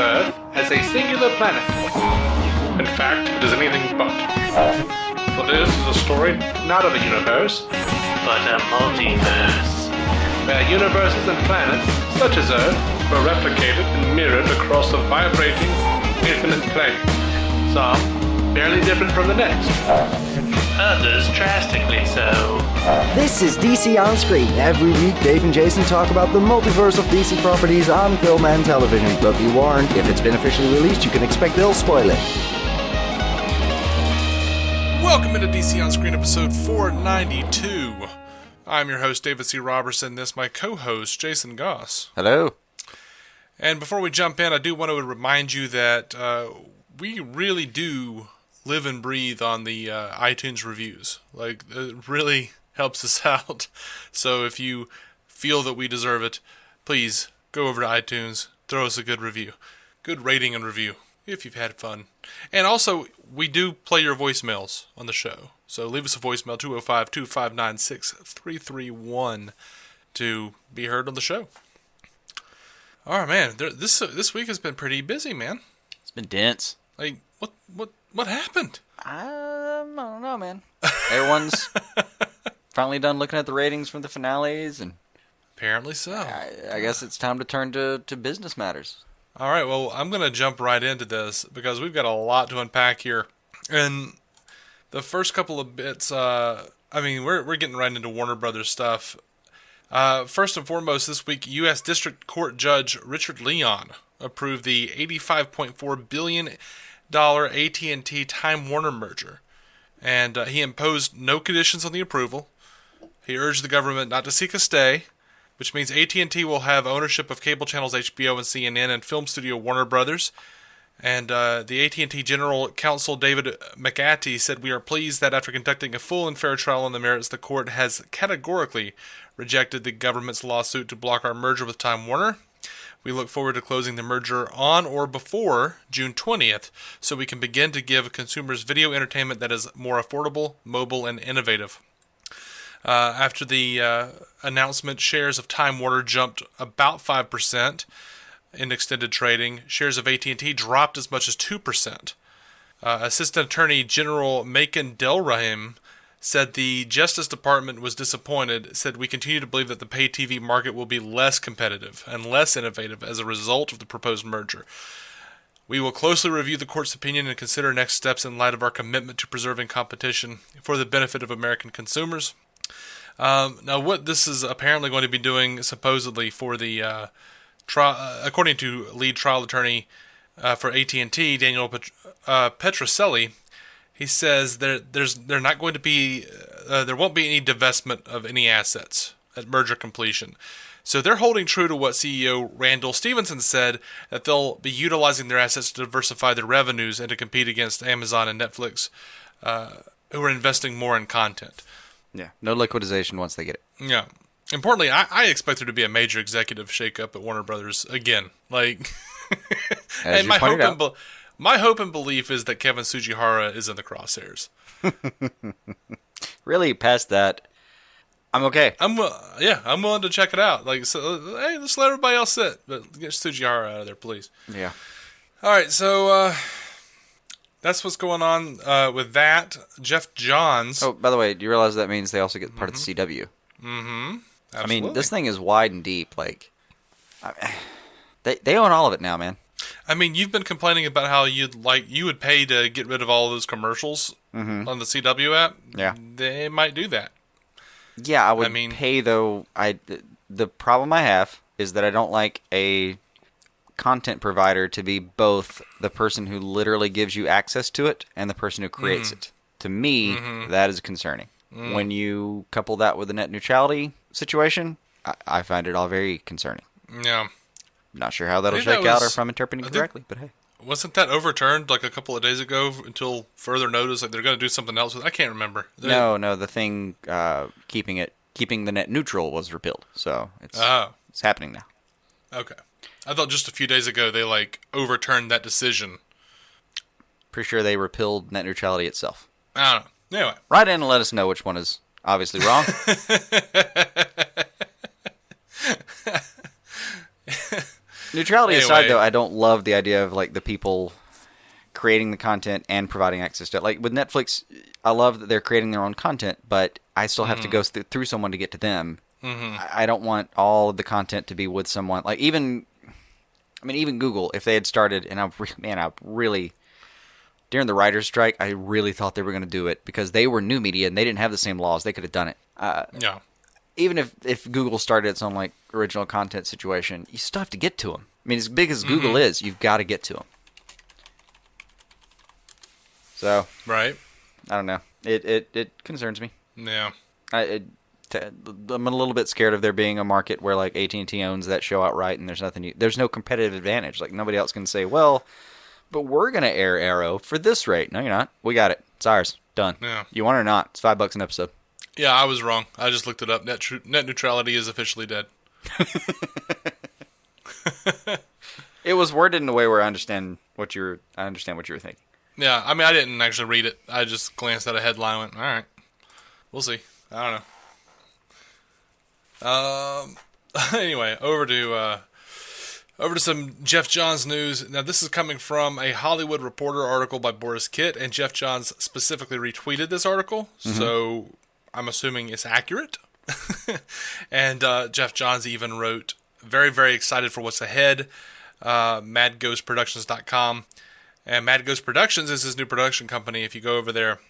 Earth as a singular planet. In fact, it is anything but. For this is a story not of a universe, but a multiverse, where universes and planets, such as Earth, were replicated and mirrored across a vibrating, infinite plane. Some barely different from the next. Others drastically so. This is DC On Screen. Every week, Dave and Jason talk about the multiverse of DC properties on film and television. But be warned, if it's been officially released, you can expect they'll spoil it. Welcome into DC On Screen episode 492. I'm your host, David C. Robertson. This is my co-host, Jason Goss. Hello. And before we jump in, I do want to remind you that we really do live and breathe on the iTunes reviews. Like, it really helps us out. So if you feel that we deserve it, please go over to iTunes, throw us a good review. Good rating and review, if you've had fun. And also, we do play your voicemails on the show. So leave us a voicemail, 205-259-6331, to be heard on the show. All right, man. This week has been pretty busy, man. It's been dense. Like, what happened? I don't know, man. Everyone's finally done looking at the ratings from the finales, and Apparently so. I guess it's time to turn to business matters. All right, well, I'm going to jump right into this because we've got a lot to unpack here. And the first couple of bits, we're getting right into Warner Brothers stuff. First and foremost, this week, U.S. District Court Judge Richard Leon approved the $85.4 billion AT&T Time Warner merger. And he imposed no conditions on the approval. He urged the government not to seek a stay, which means AT&T will have ownership of cable channels HBO and CNN and film studio Warner Brothers. And the AT&T General Counsel David McAtee said, "We are pleased that after conducting a full and fair trial on the merits, the court has categorically rejected the government's lawsuit to block our merger with Time Warner. We look forward to closing the merger on or before June 20th, so we can begin to give consumers video entertainment that is more affordable, mobile, and innovative." After the announcement, shares of Time Warner jumped about 5% in extended trading. Shares of AT&T dropped as much as 2%. Assistant Attorney General Macon Delrahim said the Justice Department was disappointed, said, "We continue to believe that the pay TV market will be less competitive and less innovative as a result of the proposed merger. We will closely review the court's opinion and consider next steps in light of our commitment to preserving competition for the benefit of American consumers." Now, what this is apparently going to be doing, supposedly, for the according to lead trial attorney for AT&T, Daniel Petrocelli, he says there won't be any divestment of any assets at merger completion. So they're holding true to what CEO Randall Stevenson said, that they'll be utilizing their assets to diversify their revenues and to compete against Amazon and Netflix, who are investing more in content. Yeah, no liquidization once they get it. Yeah. Importantly, I expect there to be a major executive shakeup at Warner Brothers again. Like, and my hope and belief is that Kevin Tsujihara is in the crosshairs. Really, past that, I'm okay. I'm willing to check it out. Like, so, hey, let's let everybody else sit, but get Tsujihara out of there, please. Yeah. All right, so that's what's going on with that. Geoff Johns. Oh, by the way, do you realize that means they also get part of the CW? Mm-hmm. Absolutely. I mean, this thing is wide and deep. Like, they own all of it now, man. I mean, you've been complaining about how you would pay to get rid of all of those commercials on the CW app. Yeah, they might do that. Yeah, I would pay though. The problem I have is that I don't like a content provider to be both the person who literally gives you access to it and the person who creates it. To me, that is concerning. When you couple that with the net neutrality situation, I find it all very concerning. Yeah. Not sure how that'll shake out or if I'm interpreting correctly, but hey. Wasn't that overturned like a couple of days ago until further notice? Like they're going to do something else with it? I can't remember. No, the thing keeping the net neutral was repealed. So it's happening now. Okay. I thought just a few days ago they overturned that decision. Pretty sure they repealed net neutrality itself. I don't know. Anyway. Write in and let us know which one is obviously wrong. Neutrality aside, though, I don't love the idea of like the people creating the content and providing access to it. Like with Netflix, I love that they're creating their own content, but I still have to go through someone to get to them. I don't want all of the content to be with someone. Like even Google, if they had started, and I really, during the writer's strike, I really thought they were going to do it because they were new media and they didn't have the same laws. They could have done it. Yeah. Even if Google started its own like original content situation, you still have to get to them. I mean, as big as Google is, you've got to get to them. So, right. I don't know. It concerns me. Yeah. I'm a little bit scared of there being a market where like AT&T owns that show outright, and there's no competitive advantage. Like nobody else can say, well, but we're gonna air Arrow for this rate. No, you're not. We got it. It's ours. Done. Yeah. You want it or not? It's $5 an episode. Yeah, I was wrong. I just looked it up. Net neutrality is officially dead. It was worded in a way where I understand what you were thinking. Yeah, I mean, I didn't actually read it. I just glanced at a headline and went, all right, we'll see. I don't know. Anyway, over to some Geoff Johns news. Now, this is coming from a Hollywood Reporter article by Boris Kitt, and Geoff Johns specifically retweeted this article, so I'm assuming it's accurate. And Geoff Johns even wrote, very, very excited for what's ahead, madghostproductions.com. And Mad Ghost Productions is his new production company. If you go over there,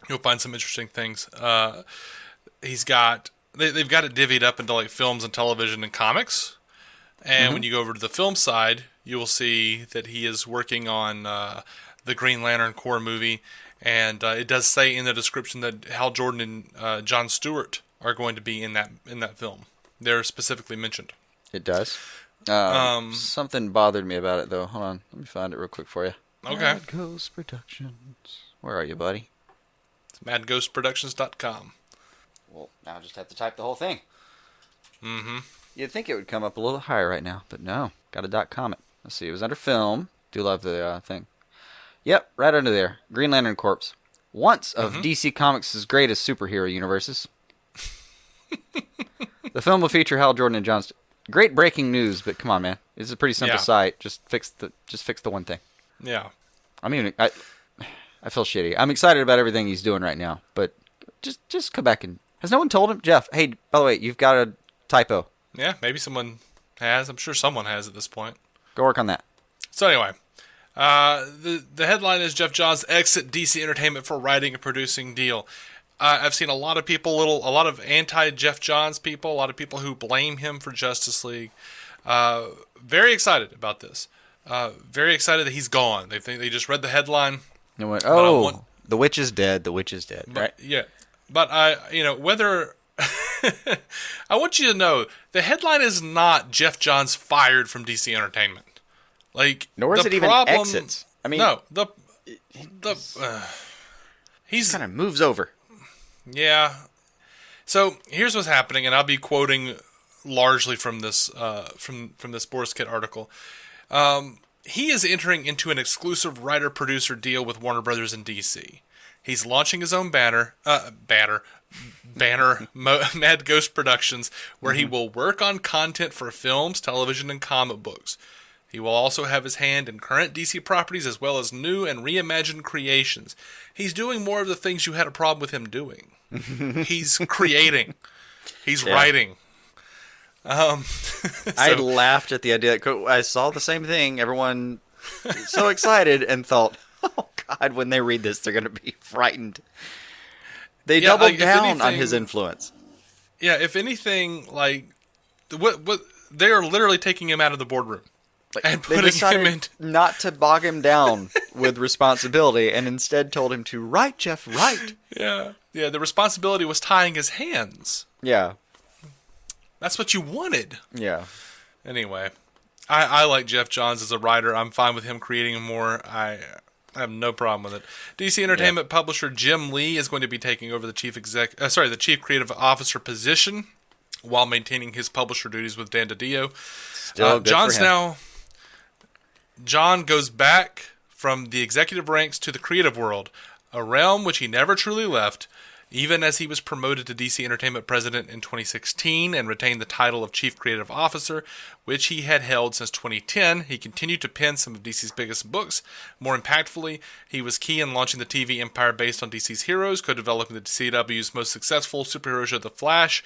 you'll find some interesting things. They've got it divvied up into like films and television and comics. And when you go over to the film side, you will see that he is working on the Green Lantern Corps movie. And it does say in the description that Hal Jordan and Jon Stewart are going to be in that film. They're specifically mentioned. It does. Something bothered me about it, though. Hold on. Let me find it real quick for you. Okay. Mad Ghost Productions. Where are you, buddy? It's madghostproductions.com. Well, now I just have to type the whole thing. You'd think it would come up a little higher right now, but no. Got a .com it. Let's see. It was under film. Do love the thing. Yep, right under there. Green Lantern Corps. Once of DC Comics' greatest superhero universes. The film will feature Hal Jordan and Jon Stewart. Great breaking news, but come on, man. It's a pretty simple site. Just fix the one thing. Yeah. I feel shitty. I'm excited about everything he's doing right now, but just come back and... Has no one told him? Geoff, hey, by the way, you've got a typo. Yeah, maybe someone has. I'm sure someone has at this point. Go work on that. So anyway, the headline is Geoff Johns exit DC Entertainment for writing and producing deal. I've seen a lot of anti-Geoff Johns people, a lot of people who blame him for Justice League. Very excited about this. Very excited that he's gone. They just read the headline. And went, oh, the witch is dead. The witch is dead. Right? Yeah. But whether I want you to know the headline is not Geoff Johns fired from DC Entertainment. Like, nor is it even exits. I mean, no. He kind of moves over. Yeah. So here's what's happening, and I'll be quoting largely from this from this Boris Kitt article. He is entering into an exclusive writer-producer deal with Warner Brothers in DC. He's launching his own banner, Mad Ghost Productions, where he will work on content for films, television, and comic books. He will also have his hand in current DC properties as well as new and reimagined creations. He's doing more of the things you had a problem with him doing. He's creating. He's writing. I laughed at the idea. I saw the same thing. Everyone so excited and thought, oh, God, when they read this, they're going to be frightened. They doubled down on his influence. Yeah, if anything, like, what they are literally taking him out of the boardroom. And putting him in... not to bog him down with responsibility, and instead told him to write, Geoff, write. Yeah, the responsibility was tying his hands. Yeah. That's what you wanted. Yeah. Anyway, I like Geoff Johns as a writer. I'm fine with him creating more. I have no problem with it. DC Entertainment publisher Jim Lee is going to be taking over the chief creative officer position while maintaining his publisher duties with Dan DiDio. Still good John's for him. John goes back from the executive ranks to the creative world, a realm which he never truly left. Even as he was promoted to DC Entertainment President in 2016 and retained the title of Chief Creative Officer, which he had held since 2010, he continued to pen some of DC's biggest books. More impactfully, he was key in launching the TV empire based on DC's heroes, co-developing the CW's most successful superhero show, The Flash,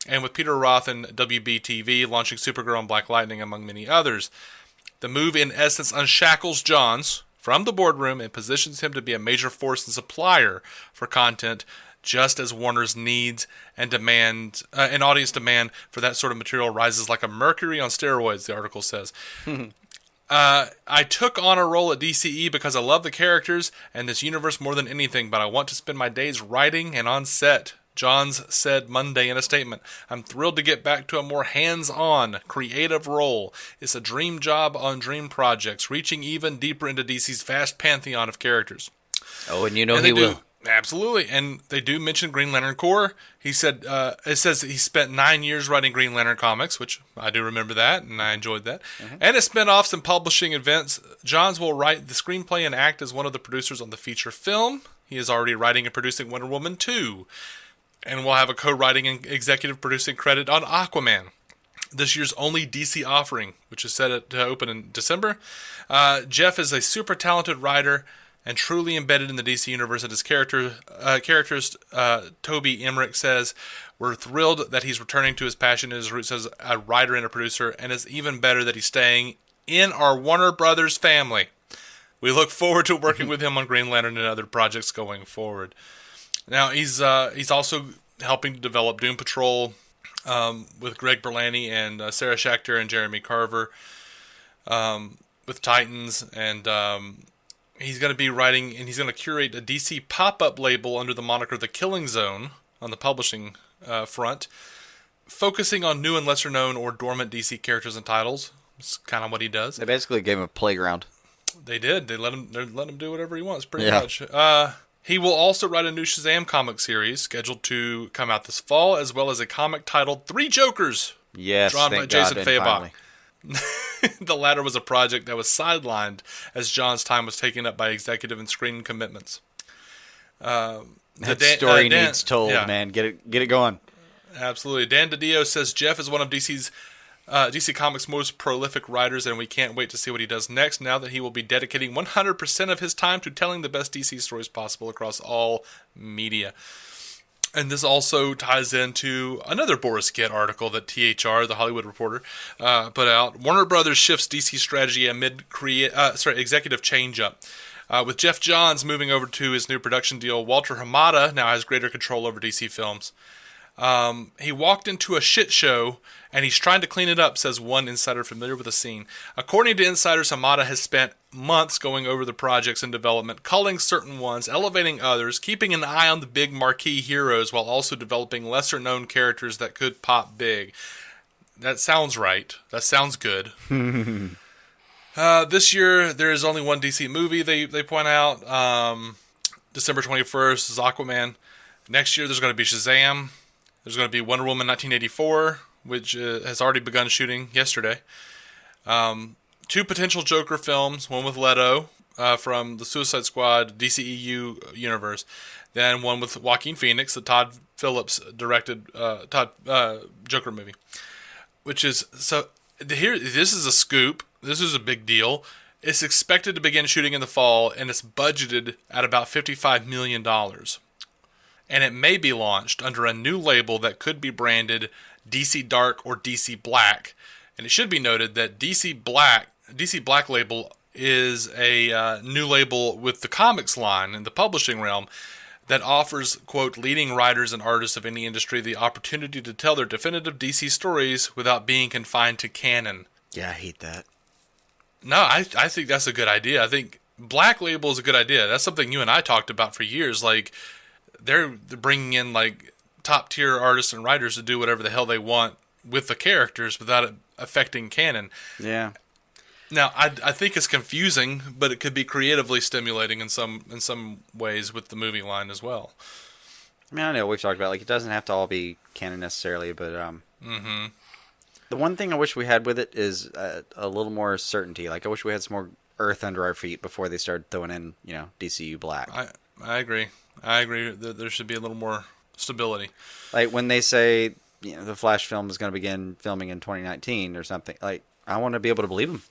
and with Peter Roth and WB-TV, launching Supergirl and Black Lightning, among many others. The move, in essence, unshackles Johns from the boardroom and positions him to be a major force and supplier for content, just as Warner's needs and demand, and audience demand for that sort of material rises like a mercury on steroids, the article says. I took on a role at DCE because I love the characters and this universe more than anything, but I want to spend my days writing and on set, Johns said Monday in a statement. I'm thrilled to get back to a more hands-on, creative role. It's a dream job on dream projects, reaching even deeper into DC's vast pantheon of characters. Oh, and you know he will. Absolutely, and they do mention Green Lantern Corps. He said, it says he spent 9 years writing Green Lantern comics, which I do remember that, and I enjoyed that. And it spin-offs and publishing events. Johns will write the screenplay and act as one of the producers on the feature film. He is already writing and producing Wonder Woman 2, and will have a co-writing and executive producing credit on Aquaman, this year's only DC offering, which is set to open in December. Geoff is a super talented writer and truly embedded in the DC universe, and his characters, Toby Emmerich says, we're thrilled that he's returning to his passion and his roots as a writer and a producer, and it's even better that he's staying in our Warner Brothers family. We look forward to working with him on Green Lantern and other projects going forward. Now, he's also helping to develop Doom Patrol with Greg Berlanti and Sarah Schechter and Jeremy Carver with Titans, and he's going to be writing, and he's going to curate a DC pop-up label under the moniker The Killing Zone on the publishing front, focusing on new and lesser-known or dormant DC characters and titles. It's kind of what he does. They basically gave him a playground. They did. They let him do whatever he wants, pretty much. He will also write a new Shazam comic series scheduled to come out this fall, as well as a comic titled Three Jokers, drawn by Jason Fabok. The latter was a project that was sidelined as John's time was taken up by executive and screen commitments. That story needs told, man. Get it going. Absolutely. Dan DiDio says Geoff is one of DC Comics' most prolific writers, and we can't wait to see what he does next, now that he will be dedicating 100% of his time to telling the best DC stories possible across all media. And this also ties into another Boris Gett article that THR, the Hollywood Reporter, put out. Warner Brothers shifts DC strategy amid executive change-up. With Geoff Johns moving over to his new production deal, Walter Hamada now has greater control over DC films. He walked into a shit show, and he's trying to clean it up, says one insider familiar with the scene. According to insiders, Hamada has spent months going over the projects in development, culling certain ones, elevating others, keeping an eye on the big marquee heroes, while also developing lesser-known characters that could pop big. That sounds right. That sounds good. This year, there is only one DC movie, they point out. December 21st is Aquaman. Next year, there's going to be Shazam. There's going to be Wonder Woman 1984, which has already begun shooting yesterday. Two potential Joker films, one with Leto from the Suicide Squad DCEU universe, then one with Joaquin Phoenix, the Todd Phillips directed Joker movie. Which is, so here, this is a scoop. This is a big deal. It's expected to begin shooting in the fall, and it's budgeted at about $55 million. And it may be launched under a new label that could be branded DC Dark or DC Black. And it should be noted that DC Black label is a new label with the comics line in the publishing realm that offers, quote, leading writers and artists of any industry the opportunity to tell their definitive DC stories without being confined to canon. Yeah, I hate that. No, I think that's a good idea. I think Black label is a good idea. That's something you and I talked about for years. Like, they're bringing in like top tier artists and writers to do whatever the hell they want with the characters without it affecting canon. Yeah. Now, I think it's confusing, but it could be creatively stimulating in some ways with the movie line as well. I mean, I know we've talked about, like, it doesn't have to all be canon necessarily, but the one thing I wish we had with it is a little more certainty. Like, I wish we had some more earth under our feet before they started throwing in, DCU Black. I agree. I agree that there should be a little more stability. Like when they say, the Flash film is going to begin filming in 2019 or something, like I want to be able to believe them.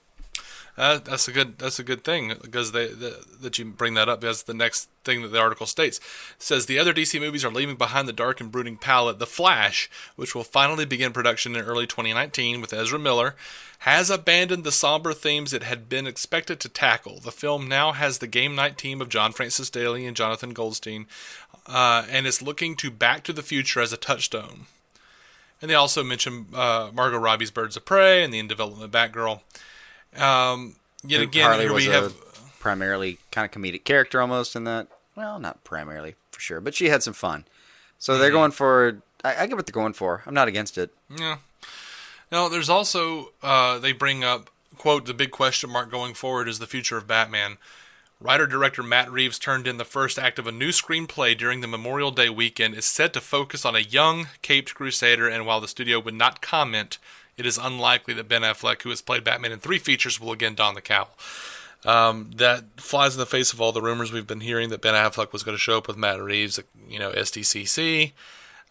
That's a good thing because that you bring that up. That's the next thing that the article states. It says the other DC movies are leaving behind the dark and brooding palette. The Flash, which will finally begin production in early 2019 with Ezra Miller, has abandoned the somber themes it had been expected to tackle. The film now has the game night team of John Francis Daly and Jonathan Goldstein, and is looking to Back to the Future as a touchstone. And they also mention Margot Robbie's Birds of Prey and the in development Batgirl. Yet again, Harley here was we have primarily kind of comedic character almost in that. Well, not primarily for sure, but she had some fun. So they're going for. I get what they're going for. I'm not against it. Yeah. Now, there's also they bring up quote the big question mark going forward is the future of Batman. Writer-director Matt Reeves turned in the first act of a new screenplay during the Memorial Day weekend. Is set to focus on a young caped crusader, and while the studio would not comment, it is unlikely that Ben Affleck, who has played Batman in 3 features, will again don the cowl. That flies in the face of all the rumors we've been hearing that Ben Affleck was going to show up with Matt Reeves, SDCC.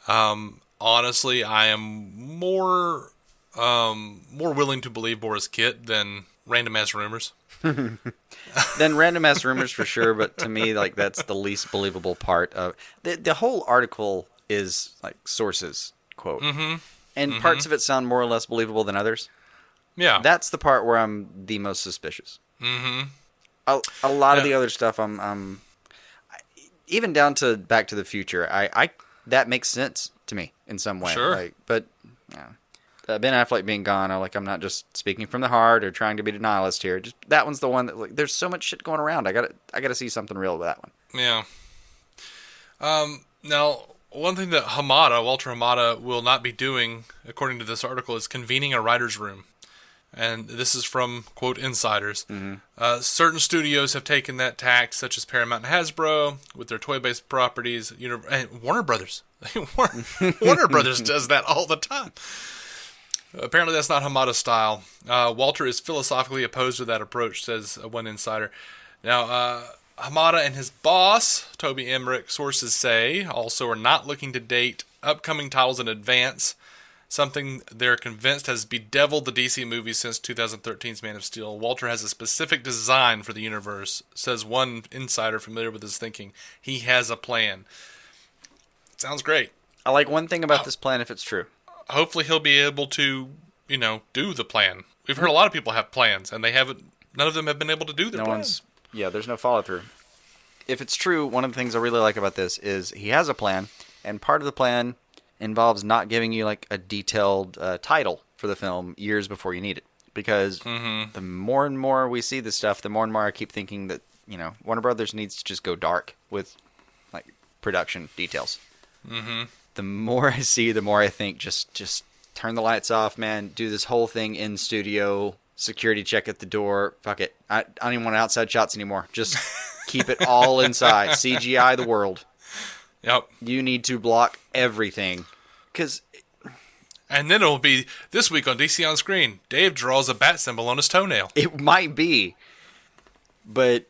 Honestly, I am more willing to believe Boris Kitt than random ass rumors. Then random ass rumors for sure, but to me, like that's the least believable part of the whole article is like sources quote, and parts of it sound more or less believable than others. Yeah, that's the part where I'm the most suspicious. A lot of the other stuff, I'm even down to Back to the Future. I that makes sense to me in some way. Sure, but Ben Affleck being gone, I'm not just speaking from the heart or trying to be denialist here. Just that one's the one that there's so much shit going around. I gotta see something real with that one. Yeah. Now, one thing that Walter Hamada will not be doing, according to this article, is convening a writer's room. And this is from, quote, insiders. Certain studios have taken that tack, such as Paramount and Hasbro, with their toy-based properties. And Warner Brothers. Warner Brothers does that all the time. Apparently that's not Hamada's style. Walter is philosophically opposed to that approach, says one insider. Now, Hamada and his boss, Toby Emmerich, sources say, also are not looking to date upcoming titles in advance, something they're convinced has bedeviled the DC movies since 2013's Man of Steel. Walter has a specific design for the universe, says one insider familiar with his thinking. He has a plan. Sounds great. I like one thing about this plan if it's true. Hopefully he'll be able to, do the plan. We've heard a lot of people have plans, and none of them have been able to do their plans. There's no follow-through. If it's true, one of the things I really like about this is he has a plan, and part of the plan involves not giving you, a detailed title for the film years before you need it. Because the more and more we see this stuff, the more and more I keep thinking that, Warner Brothers needs to just go dark with, production details. The more I see, the more I think just turn the lights off, man. Do this whole thing in studio. Security check at the door. Fuck it. I don't even want outside shots anymore. Just keep it all inside. CGI the world. Yep. You need to block everything. And then it'll be this week on DC On Screen. Dave draws a bat symbol on his toenail. It might be. But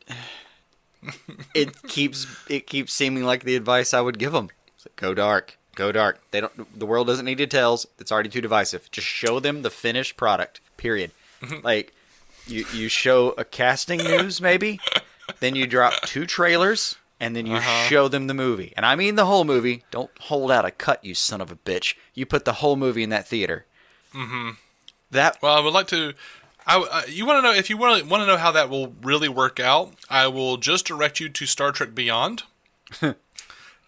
it keeps seeming like the advice I would give them. Go dark. Go dark. The world doesn't need details. It's already too divisive. Just show them the finished product. Period. You show a casting news maybe, then you drop 2 trailers, and then you show them the movie. And I mean the whole movie. Don't hold out a cut, you son of a bitch. You put the whole movie in that theater. Well, I would like to. You want to know if you want to know how that will really work out? I will just direct you to Star Trek Beyond.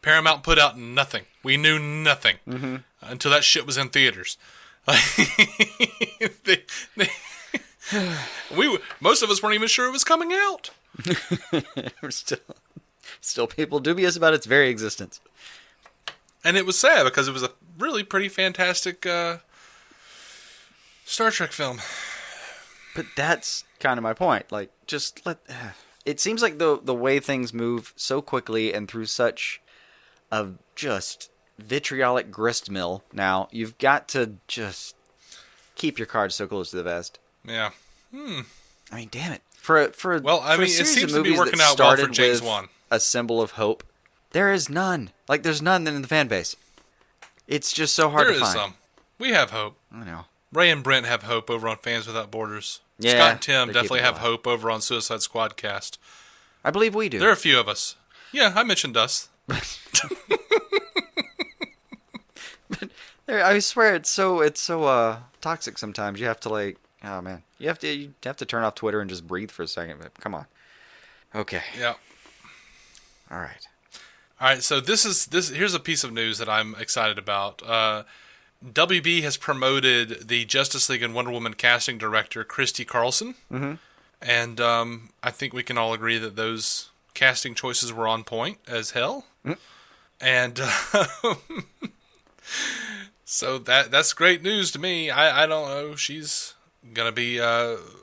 Paramount put out nothing. We knew nothing until that shit was in theaters. Most of us weren't even sure it was coming out. We're still people dubious about its very existence. And it was sad because it was a really pretty fantastic Star Trek film. But that's kind of my point. It seems like the way things move so quickly and through such a just vitriolic grist mill now, you've got to just keep your cards so close to the vest. Yeah. I mean, damn it. It seems to be working out well for James Wan. A symbol of hope There is none. Like, there's none in the fan base. It's just so hard to find. There is some. We have hope. I know. Ray and Brent have hope over on Fans Without Borders. Yeah, Scott and Tim they definitely keep it have alive. hope over on Suicide Squad cast. I believe we do. There are a few of us. Yeah, I mentioned us. I swear it's so toxic sometimes. You have to like, oh man, you have to turn off Twitter and just breathe for a second. But come on. Okay. Yeah. All right. All right. So here's a piece of news that I'm excited about. WB has promoted the Justice League and Wonder Woman casting director Christy Carlson, and I think we can all agree that those casting choices were on point as hell. And so that's great news to me. I don't know. She's gonna be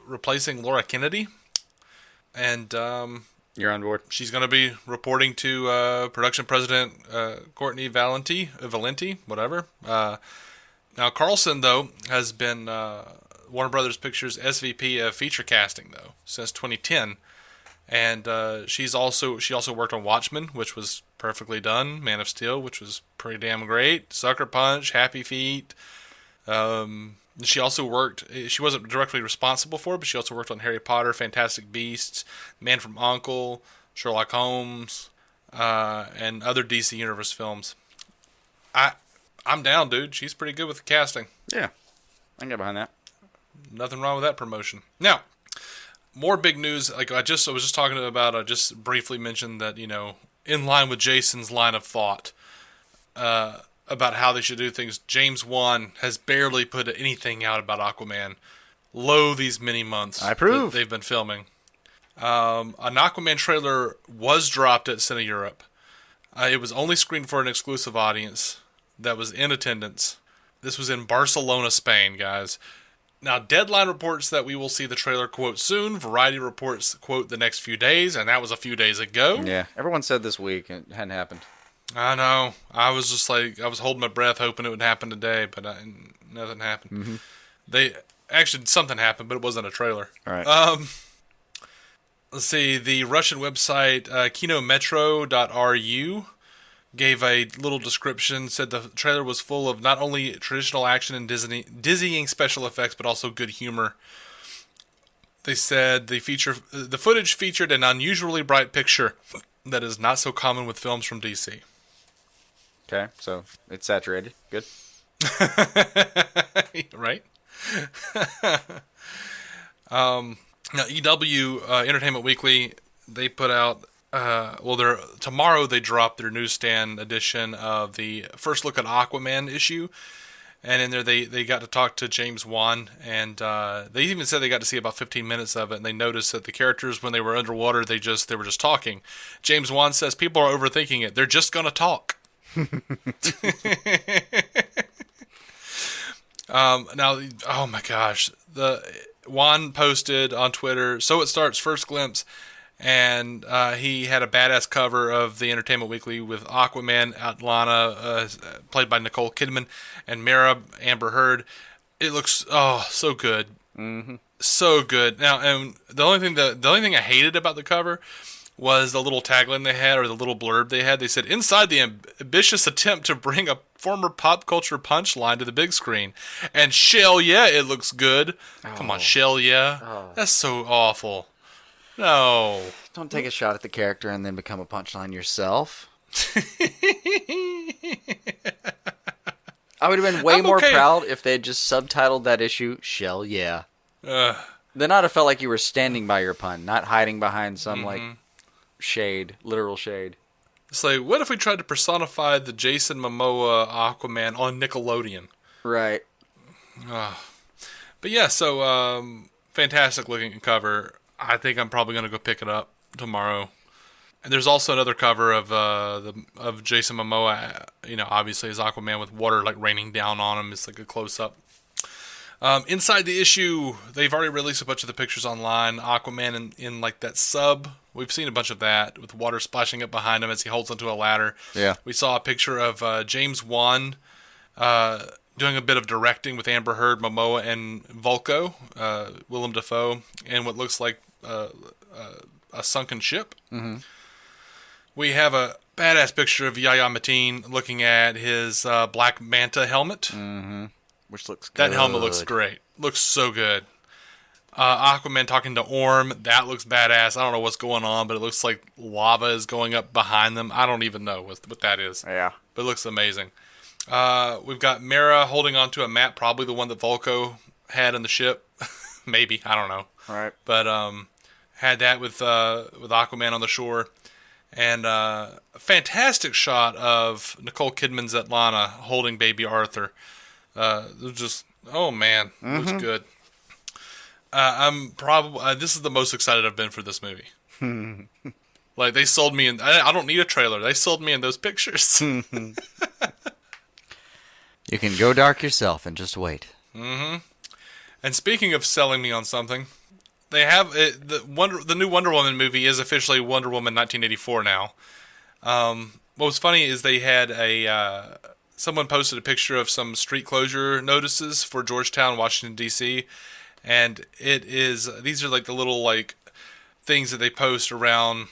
replacing Laura Kennedy, and You're on board. she's gonna be reporting to production president Courtney Valenti, whatever. Now Carlson though has been Warner Brothers Pictures SVP of feature casting though since 2010. And she also worked on Watchmen, which was perfectly done. Man of Steel, which was pretty damn great. Sucker Punch, Happy Feet. She also worked. She wasn't directly responsible for it, but she also worked on Harry Potter, Fantastic Beasts, Man from U.N.C.L.E., Sherlock Holmes, and other DC Universe films. I'm down, dude. She's pretty good with the casting. Yeah, I can get behind that. Nothing wrong with that promotion. Now, more big news. Like I was just talking about. I just briefly mentioned that in line with Jason's line of thought about how they should do things. James Wan has barely put anything out about Aquaman. Lo these many months. I approve. They've been filming. An Aquaman trailer was dropped at CineEurope. It was only screened for an exclusive audience that was in attendance. This was in Barcelona, Spain, guys. Now, Deadline reports that we will see the trailer, quote, soon. Variety reports, quote, the next few days, and that was a few days ago. Yeah, everyone said this week, and it hadn't happened. I know. I was just like, I was holding my breath, hoping it would happen today, but nothing happened. Actually, something happened, but it wasn't a trailer. All right. Let's see. The Russian website, kinometro.ru, gave a little description, said the trailer was full of not only traditional action and dizzying special effects, but also good humor. They said the footage featured an unusually bright picture that is not so common with films from DC. Okay, so it's saturated. Good. Right? Now, EW, Entertainment Weekly, they put out tomorrow they dropped their newsstand edition of the first look at Aquaman issue, and in there they got to talk to James Wan, and they even said they got to see about 15 minutes of it, and they noticed that the characters, when they were underwater, they were just talking. James Wan says people are overthinking it. They're just gonna talk. Now, oh my gosh, Juan posted on Twitter, so it starts, first glimpse, and he had a badass cover of the Entertainment Weekly with Aquaman, Atlanta, played by Nicole Kidman, and Mara Amber Heard. It looks so good, so good. Now, and the only thing I hated about the cover was the little tagline they had, or the little blurb they had. They said, "Inside the ambitious attempt to bring a former pop culture punchline to the big screen." And shell yeah, it looks good. Come on, shell yeah. That's so awful. No. Don't take a shot at the character and then become a punchline yourself. I would have been way more proud if they had just subtitled that issue, Shell Yeah. Then I'd have felt like you were standing by your pun, not hiding behind some, shade, literal shade. It's like, what if we tried to personify the Jason Momoa Aquaman on Nickelodeon? Right. But yeah, so fantastic looking cover. I think I'm probably going to go pick it up tomorrow. And there's also another cover of Jason Momoa, obviously as Aquaman with water like raining down on him. It's like a close-up. Inside the issue, they've already released a bunch of the pictures online. Aquaman in like that sub. We've seen a bunch of that with water splashing up behind him as he holds onto a ladder. Yeah. We saw a picture of James Wan doing a bit of directing with Amber Heard, Momoa, and Vulko, Willem Dafoe, and what looks like a sunken ship. We have a badass picture of Yahya Mateen looking at his Black Manta helmet. Mm-hmm. Which looks good. That helmet looks great. Looks so good. Aquaman talking to Orm. That looks badass. I don't know what's going on, but it looks like lava is going up behind them. I don't even know what that is. Yeah. But it looks amazing. We've got Mera holding onto a map, probably the one that Volko had in the ship. Maybe. I don't know. All right. But had that with Aquaman on the shore. And a fantastic shot of Nicole Kidman's Atlana holding baby Arthur. Just, oh man, looks good. I'm probably this is the most excited I've been for this movie. Like they sold me in. I don't need a trailer. They sold me in those pictures. You can go dark yourself and just wait. Mm-hmm. And speaking of selling me on something, they have the new Wonder Woman movie is officially Wonder Woman 1984 now. What was funny is they had someone posted a picture of some street closure notices for Georgetown, Washington, D.C., and these are like the little like things that they post around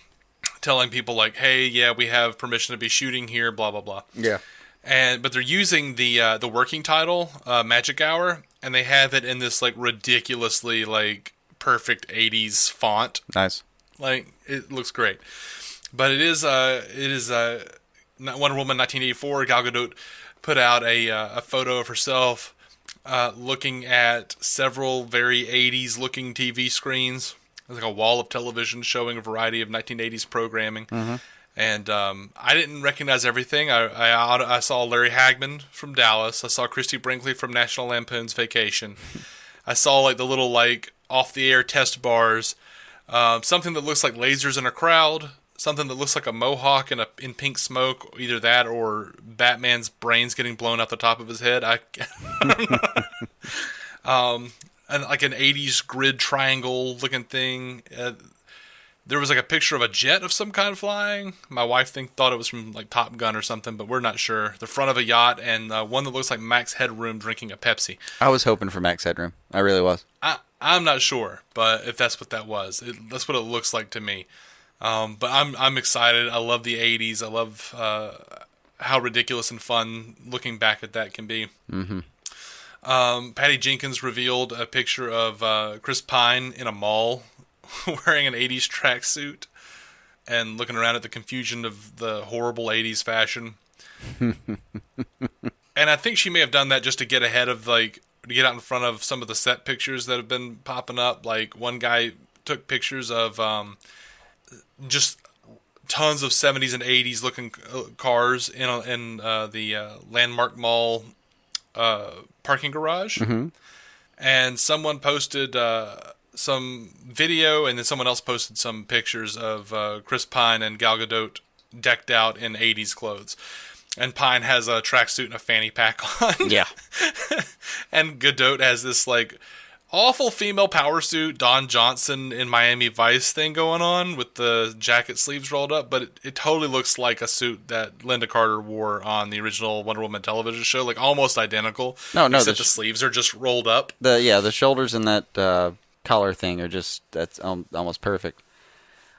telling people like, hey, yeah, we have permission to be shooting here, blah, blah, blah. Yeah. But they're using the working title, Magic Hour, and they have it in this like ridiculously like perfect 80s font. Nice. Like, it looks great. But it is Wonder Woman 1984. Gal Gadot put out a photo of herself looking at several very 80s looking TV screens. There's like a wall of television showing a variety of 1980s programming. Mm-hmm. And I didn't recognize everything. I saw Larry Hagman from Dallas. I saw Christy Brinkley from National Lampoon's Vacation. I saw like the little like off-the-air test bars. Something that looks like lasers in a crowd. Something that looks like a mohawk in pink smoke, either that or Batman's brains getting blown out the top of his head. I don't know. And like an 80s grid triangle looking thing. There was like a picture of a jet of some kind flying. My wife thought it was from like Top Gun or something, but we're not sure. The front of a yacht and one that looks like Max Headroom drinking a Pepsi. I was hoping for Max Headroom. I really was. I'm not sure, but if that's what that was, that's what it looks like to me. But I'm excited. I love the 80s. I love how ridiculous and fun looking back at that can be. Mm-hmm. Patty Jenkins revealed a picture of Chris Pine in a mall wearing an 80s tracksuit and looking around at the confusion of the horrible 80s fashion. And I think she may have done that just to get ahead of to get out in front of some of the set pictures that have been popping up. Like one guy took pictures of just tons of 70s and 80s looking cars in the Landmark Mall parking garage. Mm-hmm. And someone posted some video, and then someone else posted some pictures of Chris Pine and Gal Gadot decked out in 80s clothes. And Pine has a tracksuit and a fanny pack on. Yeah. And Gadot has this like awful female power suit, Don Johnson in Miami Vice thing going on with the jacket sleeves rolled up, but it totally looks like a suit that Linda Carter wore on the original Wonder Woman television show, like almost identical. No, except the sleeves are just rolled up. The shoulders and that collar thing are that's almost perfect.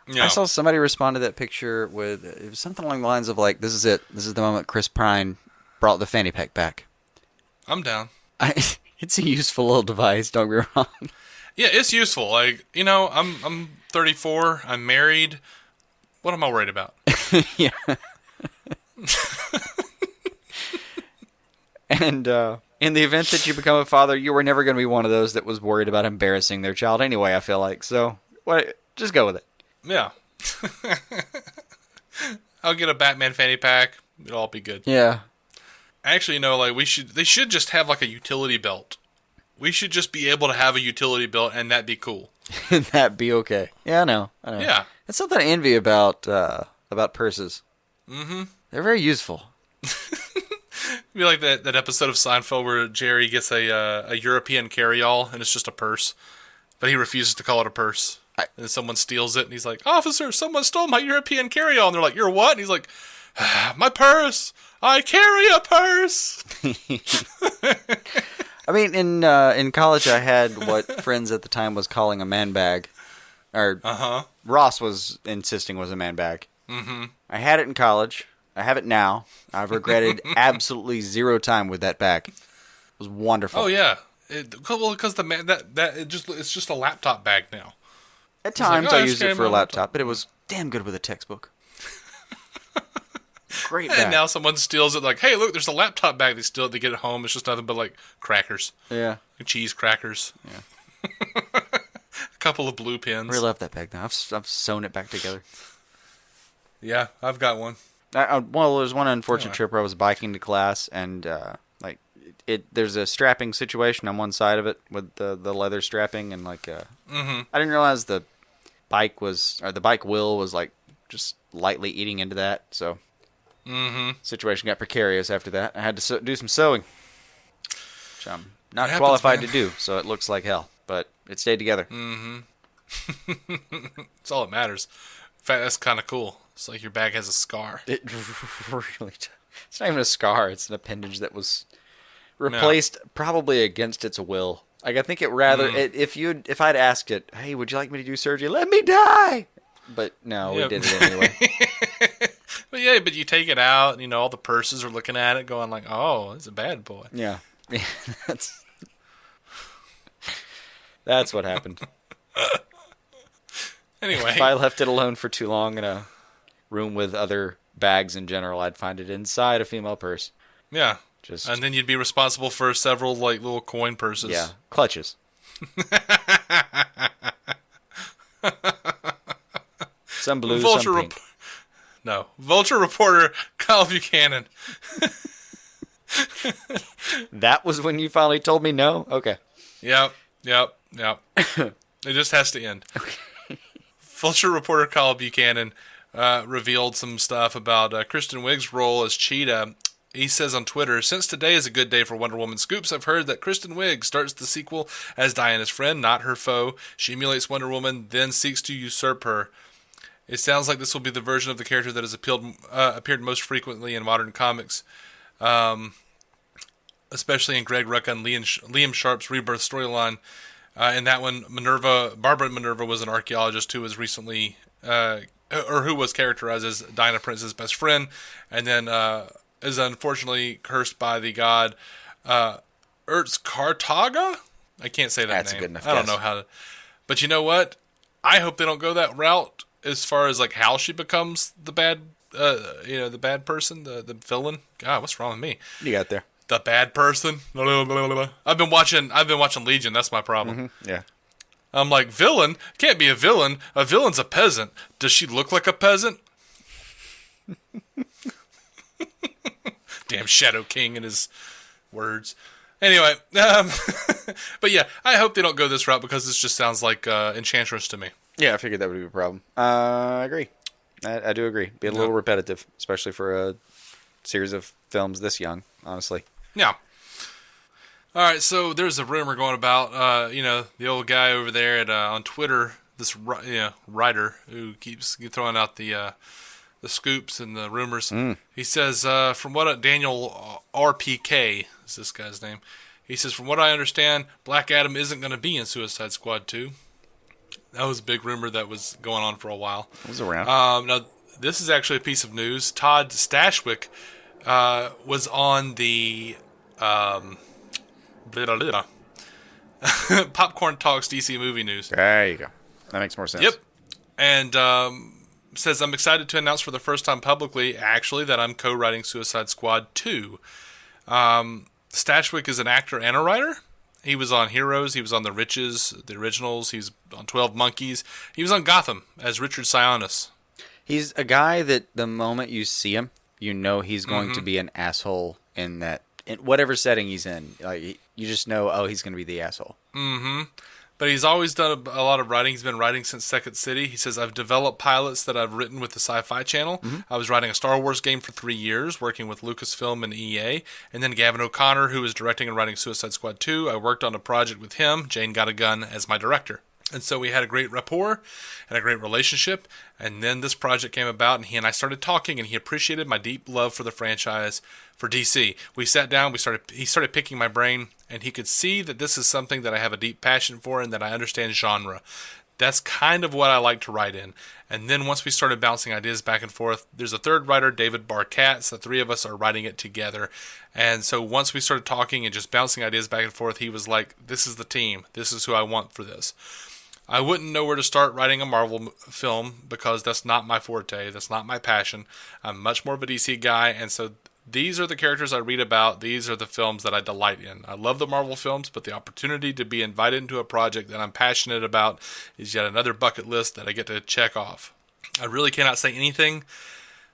Yeah. I saw somebody respond to that picture with it was something along the lines of like, "This is it. This is the moment Chris Pine brought the fanny pack back." I'm down. It's a useful little device. Don't get me wrong. Yeah, it's useful. Like, I'm 34. I'm married. What am I worried about? Yeah. And in the event that you become a father, you were never going to be one of those that was worried about embarrassing their child anyway. I feel like just go with it. Yeah. I'll get a Batman fanny pack. It'll all be good. Yeah. Actually, they should just have like a utility belt. We should just be able to have a utility belt and that'd be cool. That'd be okay. Yeah, I know. Yeah. That's something I envy about purses. Mm-hmm. They're very useful. It'd be like that episode of Seinfeld where Jerry gets a European carry-all and it's just a purse. But he refuses to call it a purse. And someone steals it, and he's like, "Officer, someone stole my European carry-all." And they're like, "You're what?" And he's like, "My purse. I carry a purse." I mean, in college, I had what friends at the time was calling a man bag, or Ross was insisting was a man bag. Mm-hmm. I had it in college. I have it now. I've regretted absolutely zero time with that bag. It was wonderful. Oh yeah, because it's just a laptop bag now. At times I used it for a laptop, but it was damn good with a textbook. Great bag. And now someone steals it. Like, hey, look, there's a laptop bag. They steal it. They get it home. It's just nothing but like crackers. Yeah, like cheese crackers. Yeah. A couple of blue pins. I really love that bag now. I've sewn it back together. Yeah, I've got one. Well, there was one unfortunate trip where I was biking to class, and there's a strapping situation on one side of it with the leather strapping, and I didn't realize the bike wheel was like just lightly eating into that, so situation got precarious after that. I had to do some sewing, which I'm not qualified to do, so it looks like hell, but it stayed together. That's all that matters. In fact, that's kind of cool. It's like your bag has a scar. It really does. It's not even a scar. It's an appendage that was replaced probably against its will. Like, I think it rather... If I'd asked it, hey, would you like me to do surgery? Let me die! But no, we did it anyway. But you take it out, and, all the purses are looking at it going like, oh, it's a bad boy. Yeah. That's what happened. Anyway. If I left it alone for too long in a room with other bags in general, I'd find it inside a female purse. Yeah. And then you'd be responsible for several like little coin purses. Yeah. Clutches. Some blue, some pink. Vulture reporter Kyle Buchanan. That was when you finally told me no? Okay. Yep. It just has to end. Okay. Vulture reporter Kyle Buchanan revealed some stuff about Kristen Wiig's role as Cheetah. He says on Twitter, since today is a good day for Wonder Woman scoops, I've heard that Kristen Wiig starts the sequel as Diana's friend, not her foe. She emulates Wonder Woman, then seeks to usurp her. It sounds like this will be the version of the character that has appeared most frequently in modern comics, especially in Greg Rucka and Liam Sharp's Rebirth storyline. In that one, Barbara Minerva was an archaeologist who was recently, who was characterized as Diana Prince's best friend, and then is unfortunately cursed by the god Kartaga? I can't say that That's name. A good enough I don't guess. know how to. But you know what? I hope they don't go that route as far as like how she becomes the bad, the bad person, the villain. God, what's wrong with me? You got there. The bad person. I've been watching Legion. That's my problem. Mm-hmm. Yeah. I'm like, villain? Can't be a villain. A villain's a peasant. Does she look like a peasant? Damn Shadow King and his words. Anyway, but yeah, I hope they don't go this route because this just sounds like Enchantress to me. Yeah, I figured that would be a problem. I agree. I do agree. Be a little repetitive, especially for a series of films this young, honestly. Yeah. All right, so there's a rumor going about, the old guy over there on Twitter, this writer who keeps throwing out the scoops and the rumors. He says, from what Daniel RPK is this guy's name. He says, from what I understand, Black Adam isn't going to be in Suicide Squad 2. That was a big rumor that was going on for a while. It was around. Now, this is actually a piece of news. Todd Stashwick was on the Popcorn Talks DC Movie News. There you go. That makes more sense. Yep. And says, I'm excited to announce for the first time publicly, actually, that I'm co-writing Suicide Squad 2. Stashwick is an actor and a writer. He was on Heroes. He was on The Riches, the originals. He was on 12 Monkeys. He was on Gotham as Richard Sionis. He's a guy that the moment you see him, you know he's going to be an asshole in whatever setting he's in. Like, you just know, he's going to be the asshole. Mm-hmm. But he's always done a lot of writing. He's been writing since Second City. He says, I've developed pilots that I've written with the Sci-Fi Channel. I was writing a Star Wars game for 3 years, working with Lucasfilm and EA. And then Gavin O'Connor, who was directing and writing Suicide Squad 2, I worked on a project with him, Jane Got a Gun, as my director. And so we had a great rapport and a great relationship. And then this project came about, and he and I started talking, and he appreciated my deep love for the franchise, for DC. We sat down, he started picking my brain, and he could see that this is something that I have a deep passion for and that I understand genre. That's kind of what I like to write in. And then once we started bouncing ideas back and forth, there's a third writer, David Barkat. The three of us are writing it together. And so once we started talking and just bouncing ideas back and forth, he was like, this is the team. This is who I want for this. I wouldn't know where to start writing a Marvel film because that's not my forte. That's not my passion. I'm much more of a DC guy. And so these are the characters I read about. These are the films that I delight in. I love the Marvel films, but the opportunity to be invited into a project that I'm passionate about is yet another bucket list that I get to check off. I really cannot say anything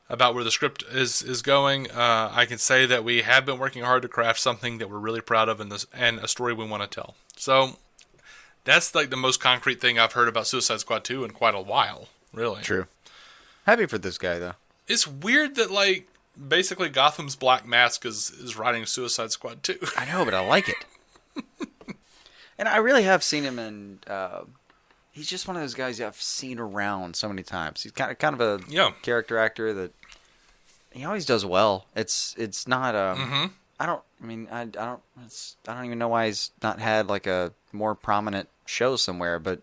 about where the script is going. I can say that we have been working hard to craft something that we're really proud of and a story we want to tell. So that's like the most concrete thing I've heard about Suicide Squad 2 in quite a while, really. True. Happy for this guy, though. It's weird that, like, basically Gotham's Black Mask is writing Suicide Squad 2. I know, but I like it. And I really have seen him in... he's just one of those guys I've seen around so many times. He's kind of a character actor that... He always does well. It's not... I don't even know why he's not had, like, a more prominent show somewhere, but...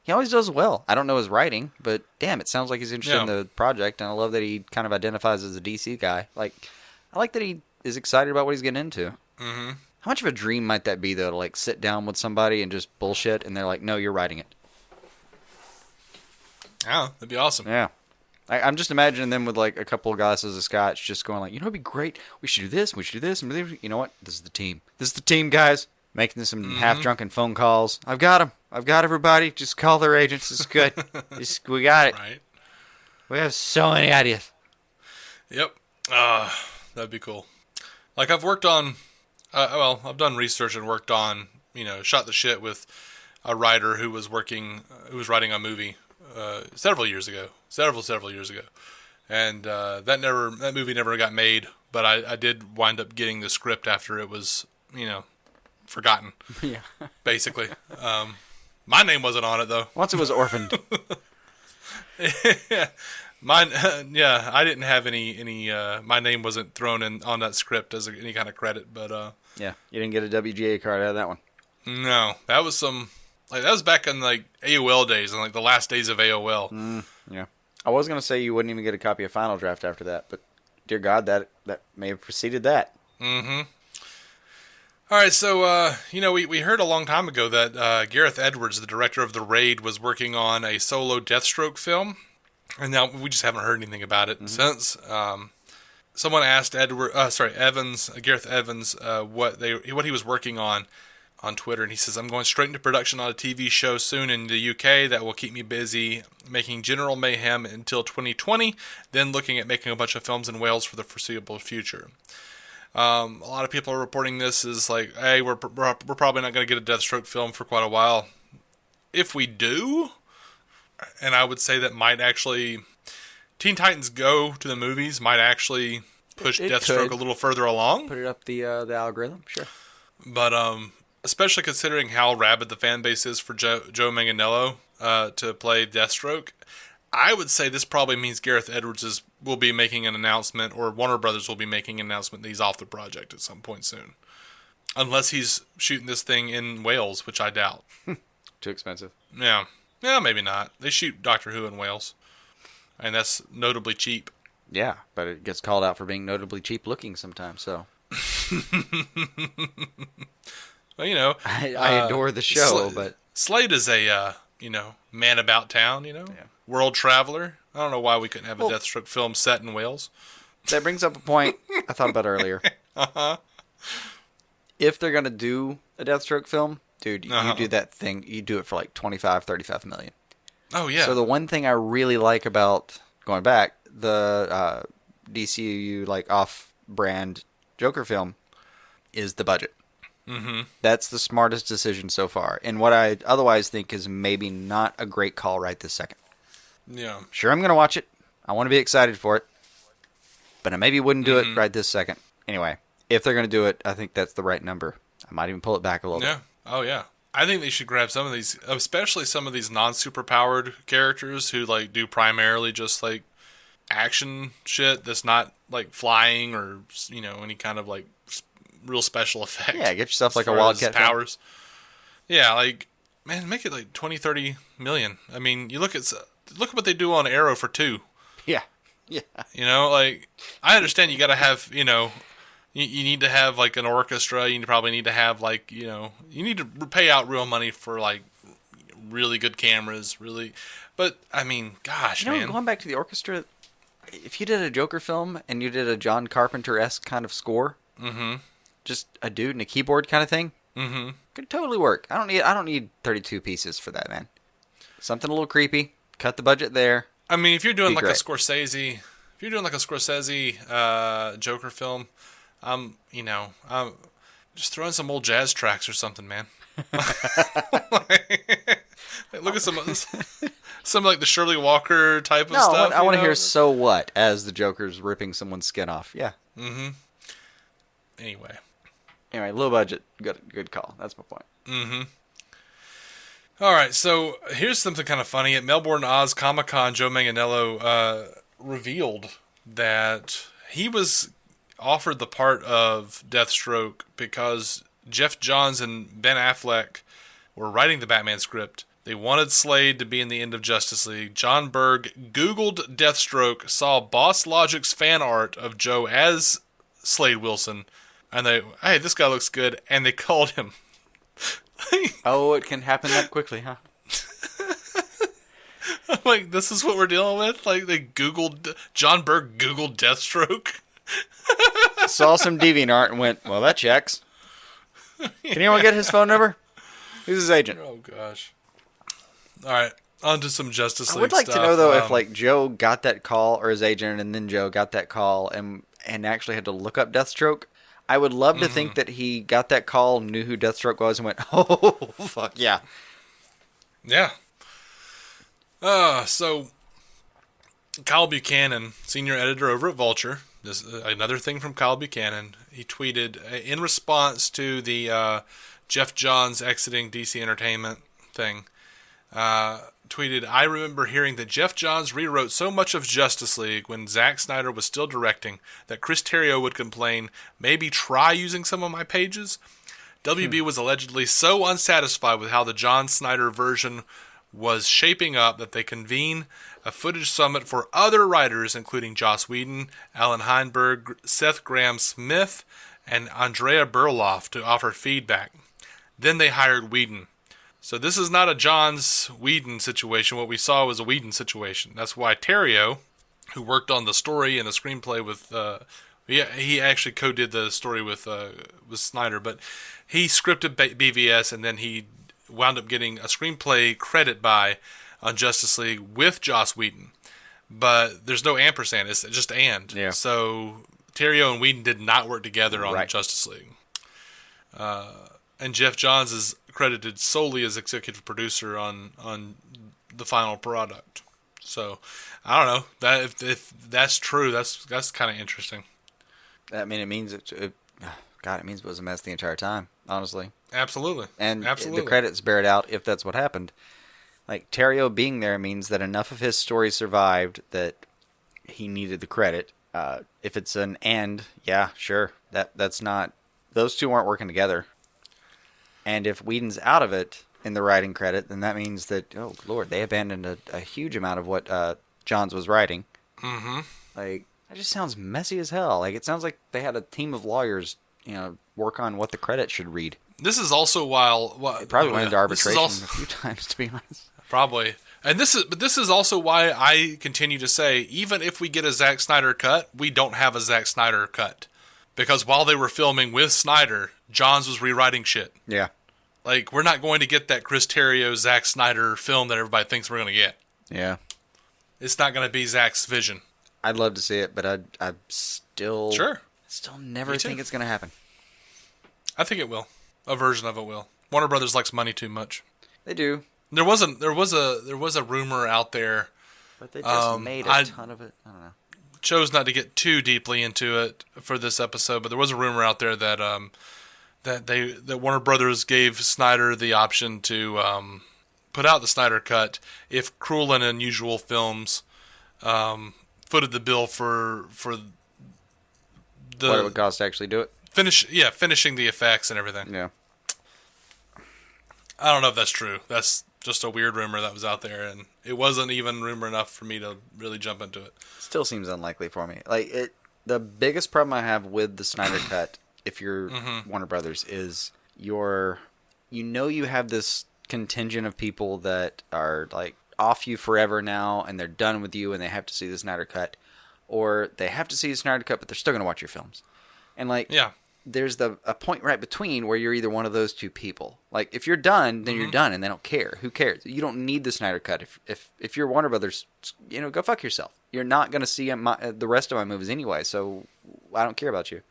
He always does well. I don't know his writing, but damn, it sounds like he's interested in the project, and I love that he kind of identifies as a DC guy. Like, I like that he is excited about what he's getting into. Mm-hmm. How much of a dream might that be, though, to like sit down with somebody and just bullshit, and they're like, "No, you're writing it." Yeah, that'd be awesome. Yeah, I'm just imagining them with like a couple of glasses of scotch, just going like, "You know, it'd be great. We should do this. We should do this." And you know what? This is the team. This is the team, guys. Making some half-drunken phone calls. I've got them. I've got everybody. Just call their agents. It's good. We got it. Right. We have so many ideas. Yep. That'd be cool. Like, I've worked on... I've done research and worked on, shot the shit with a writer who was writing a movie several years ago. Several years ago. And that movie never got made, but I did wind up getting the script after it was, forgotten. Yeah. Basically. My name wasn't on it, though. Once it was orphaned. Yeah. Mine, I didn't have any my name wasn't thrown in on that script as any kind of credit, but yeah, you didn't get a WGA card out of that one. No, that was that was back in like AOL days and like the last days of AOL. Yeah. I was going to say you wouldn't even get a copy of Final Draft after that, but dear God, that may have preceded that. Mm-hmm. All right, so, we heard a long time ago that Gareth Edwards, the director of The Raid, was working on a solo Deathstroke film, and now we just haven't heard anything about it since. Someone asked Gareth Evans, what he was working on Twitter, and he says, "I'm going straight into production on a TV show soon in the UK that will keep me busy making General Mayhem until 2020, then looking at making a bunch of films in Wales for the foreseeable future." A lot of people are reporting this as like, hey, we're probably not going to get a Deathstroke film for quite a while. If we do, and I would say that might actually, Teen Titans Go to the movies might actually push Deathstroke a little further along. Put it up the algorithm, sure. But especially considering how rabid the fan base is for Joe Manganiello to play Deathstroke, I would say this probably means Gareth Edwards will be making an announcement, or Warner Brothers will be making an announcement that he's off the project at some point soon. Unless he's shooting this thing in Wales, which I doubt. Too expensive. Yeah. Yeah, maybe not. They shoot Doctor Who in Wales. And that's notably cheap. Yeah, but it gets called out for being notably cheap looking sometimes, so. Well, I adore the show, but. Slade is a, man about town, world traveler. I don't know why we couldn't have a Deathstroke film set in Wales. That brings up a point I thought about earlier. Uh-huh. If they're going to do a Deathstroke film, dude, you do that thing, you do it for like 25, 35 million. Oh, yeah. So the one thing I really like about, going back, the DCU like off-brand Joker film is the budget. Mm-hmm. That's the smartest decision so far. And what I otherwise think is maybe not a great call right this second. Yeah. Sure, I'm going to watch it. I want to be excited for it. But I maybe wouldn't do it right this second. Anyway, if they're going to do it, I think that's the right number. I might even pull it back a little bit. Oh, yeah. I think they should grab some of these, especially some of these non-superpowered characters who like do primarily just like action shit that's not like flying or, any kind of like real special effect. Yeah, get yourself like a Wildcat powers. Yeah, like Man, make it like 20, 30 million. I mean, you look at what they do on Arrow for 2. Yeah. Yeah. You know, like, I understand you got to have, you know, you need to have like an orchestra. You probably need to have like, you know, you need to pay out real money for like really good cameras, really. But I mean, gosh, you know, man. Going back to the orchestra, if you did a Joker film and you did a John Carpenter-esque kind of score, just a dude and a keyboard kind of thing, could totally work. I don't need 32 pieces for that, man. Something a little creepy. Cut the budget there. I mean, if you're doing like great. a Scorsese, Joker film, you know, just throw in some old jazz tracks or something, man. Look at some like the Shirley Walker type of stuff. I want to hear "So What" as the Joker's ripping someone's skin off. Yeah. Anyway, low budget, good call. That's my point. All right, so here's something kind of funny. At Melbourne Oz Comic Con, Joe Manganiello revealed that he was offered the part of Deathstroke because Geoff Johns and Ben Affleck were writing the Batman script. They wanted Slade to be in the end of Justice League. John Berg Googled Deathstroke, saw Boss Logic's fan art of Joe as Slade Wilson, and hey, this guy looks good, and they called him. Oh, it can happen that quickly, huh? I'm like, this is what we're dealing with? Like, John Berg Googled Deathstroke? Saw some DeviantArt and went, well, that checks. Can anyone get his phone number? Who's his agent? Oh, gosh. All right, on to some Justice League I would like stuff. to know, though, if, like, Joe got that call, or his agent, and then Joe got that call and actually had to look up Deathstroke. I would love to think that he got that call, knew who Deathstroke was, and went, oh, fuck, yeah. Yeah. So, Kyle Buchanan, senior editor over at Vulture, this another thing from Kyle Buchanan, he tweeted, in response to the Geoff Johns exiting DC Entertainment thing, tweeted, I remember hearing that Geoff Johns rewrote so much of Justice League when Zack Snyder was still directing that Chris Terrio would complain, maybe try using some of my pages. WB was allegedly so unsatisfied with how the John Snyder version was shaping up that they convened a footage summit for other writers, including Joss Whedon, Alan Heinberg, Seth Graham-Smith, and Andrea Berloff to offer feedback. Then they hired Whedon. So this is not a Johns Whedon situation. What we saw was a Whedon situation. That's why Terrio, who worked on the story and the screenplay with, he actually co-did the story with Snyder, but he scripted BVS and then he wound up getting a screenplay credit on Justice League with Joss Whedon. But there's no ampersand. It's just and. Yeah. So Terrio and Whedon did not work together on Justice League. And Geoff Johns is credited solely as executive producer on the final product. So I don't know that if that's true, that's kind of interesting. I mean, it means it means it was a mess the entire time. Honestly, absolutely, and the credits bear it out if that's what happened. Like Terrio being there means that enough of his story survived that he needed the credit. If it's an and, yeah, sure, that's not. Those two aren't working together. And if Whedon's out of it in the writing credit, then that means that, oh, Lord, they abandoned a huge amount of what Johns was writing. Mm-hmm. Like, that just sounds messy as hell. Like, it sounds like they had a team of lawyers, work on what the credit should read. This is also They probably went into arbitration a few times, to be honest. Probably. And this is also why I continue to say, even if we get a Zack Snyder cut, we don't have a Zack Snyder cut. Because while they were filming with Snyder, Johns was rewriting shit. Yeah. Like, we're not going to get that Chris Terrio, Zack Snyder film that everybody thinks we're going to get. Yeah. It's not going to be Zack's vision. I'd love to see it, but I still never think it's going to happen. I think it will. A version of it will. Warner Brothers likes money too much. They do. There was a rumor out there. But they just made a ton of it. I don't know. Chose not to get too deeply into it for this episode, but there was a rumor out there that that Warner Brothers gave Snyder the option to put out the Snyder cut if Cruel and Unusual Films footed the bill for the what it would cost to actually do it. Finishing the effects and everything. Yeah. I don't know if that's true. That's just a weird rumor that was out there, and it wasn't even rumor enough for me to really jump into it. Still seems unlikely for me. The biggest problem I have with the Snyder Cut, if you're Warner Brothers, is you have this contingent of people that are like off you forever now, and they're done with you, and they have to see the Snyder Cut, or they have to see the Snyder Cut, but they're still going to watch your films. And there's a point right between where you're either one of those two people. Like, if you're done, then you're done, and they don't care. Who cares? You don't need the Snyder Cut. If you're Warner Brothers, go fuck yourself. You're not going to see the rest of my movies anyway, so I don't care about you.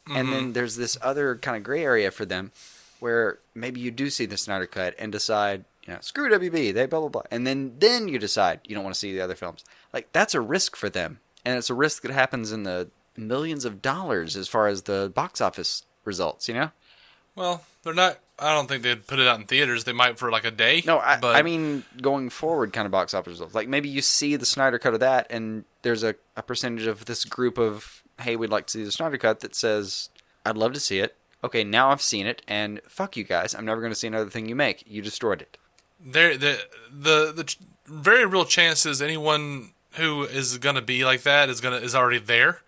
And then there's this other kind of gray area for them where maybe you do see the Snyder Cut and decide, screw WB, they blah, blah, blah. And then you decide you don't want to see the other films. Like, that's a risk for them. And it's a risk that happens in the millions of dollars as far as the box office results, Well, they're not. I don't think they'd put it out in theaters. They might for like a day. No, I mean going forward kind of box office results. Like, maybe you see the Snyder Cut of that, and there's a percentage of this group of, hey, we'd like to see the Snyder Cut that says, I'd love to see it. Okay, now I've seen it, and fuck you guys. I'm never going to see another thing you make. You destroyed it. The very real chance is anyone who is going to be like that is already there,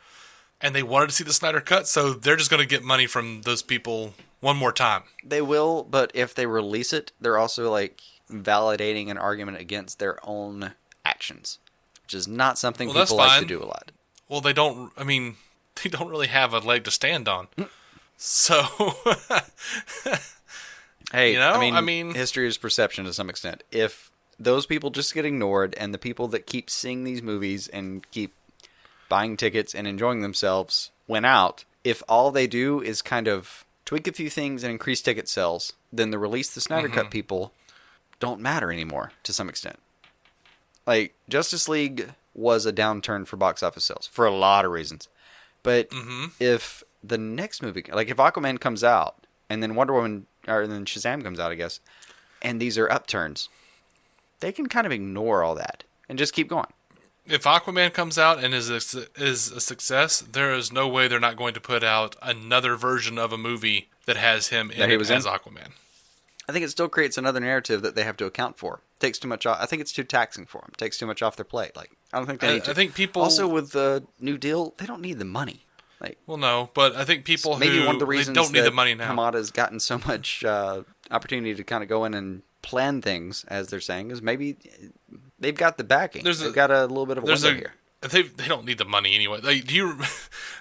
and they wanted to see the Snyder Cut, so they're just going to get money from those people one more time. They will, but if they release it, they're also like validating an argument against their own actions, which is not something people like to do a lot. Well, they don't. I mean, they don't really have a leg to stand on. So, hey, I mean, history is perception to some extent. If those people just get ignored, and the people that keep seeing these movies and keep buying tickets and enjoying themselves went out, if all they do is kind of tweak a few things and increase ticket sales, then the release the Snyder Cut people don't matter anymore to some extent. Like, Justice League was a downturn for box office sales for a lot of reasons. But if the next movie, like if Aquaman comes out and then Wonder Woman, or then Shazam comes out, I guess, and these are upturns, they can kind of ignore all that and just keep going. If Aquaman comes out and is a success, there is no way they're not going to put out another version of a movie that has him in it as Aquaman. I think it still creates another narrative that they have to account for. It takes too much off. I think it's too taxing for them. It takes too much off their plate. Like, I don't think they need to. I think people also with the New Deal, they don't need the money. Like, well, no, but I think people maybe one of the reasons they don't need the money now. Hamada's gotten so much opportunity to kind of go in and plan things, as they're saying, is maybe they've got the backing. They've got a little bit of a window here. They don't need the money anyway. Like,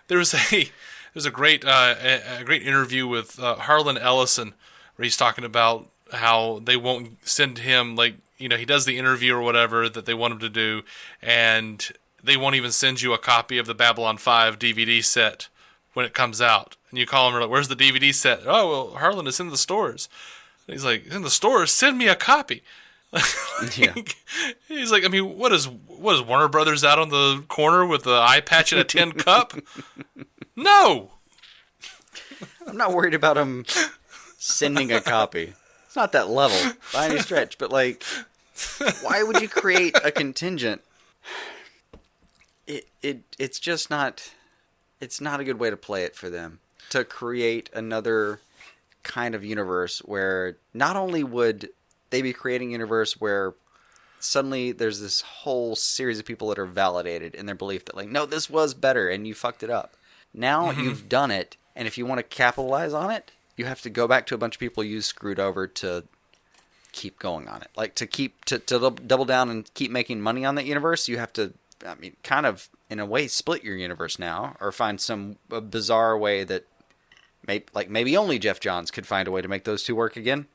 there's a great interview with Harlan Ellison where he's talking about how they won't send him, like, he does the interview or whatever that they want him to do, and they won't even send you a copy of the Babylon 5 DVD set when it comes out. And you call him, like, where's the DVD set? Oh, well, Harlan, it's in the stores. And he's like, in the stores? Send me a copy. Yeah. He's like, I mean, what is Warner Brothers out on the corner with the eye patch and a tin cup? No! I'm not worried about him sending a copy. It's not that level by any stretch, but like, why would you create a contingent? It's just not. It's not a good way to play it for them to create another kind of universe where not only would they be creating a universe where suddenly there's this whole series of people that are validated in their belief that, like, no, this was better and you fucked it up. Now you've done it, and if you want to capitalize on it, you have to go back to a bunch of people you screwed over to keep going on it. Like, to double down and keep making money on that universe, you have to, I mean, kind of, in a way, split your universe now, or find some bizarre way that maybe only Geoff Johns could find a way to make those two work again.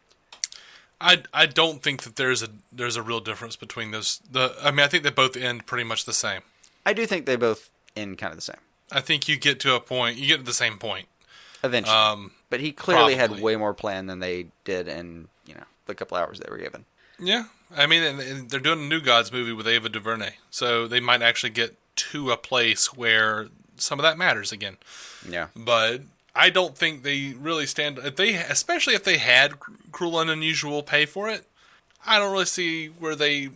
I don't think that there's a real difference between those. I mean, I think they both end pretty much the same. I do think they both end kind of the same. I think you get to the same point eventually. But he clearly had way more plan than they did in the couple hours they were given. Yeah, I mean, and they're doing a New Gods movie with Ava DuVernay, so they might actually get to a place where some of that matters again. Yeah, but I don't think they really stand. Especially if they had Cruel and Unusual pay for it, I don't really see where they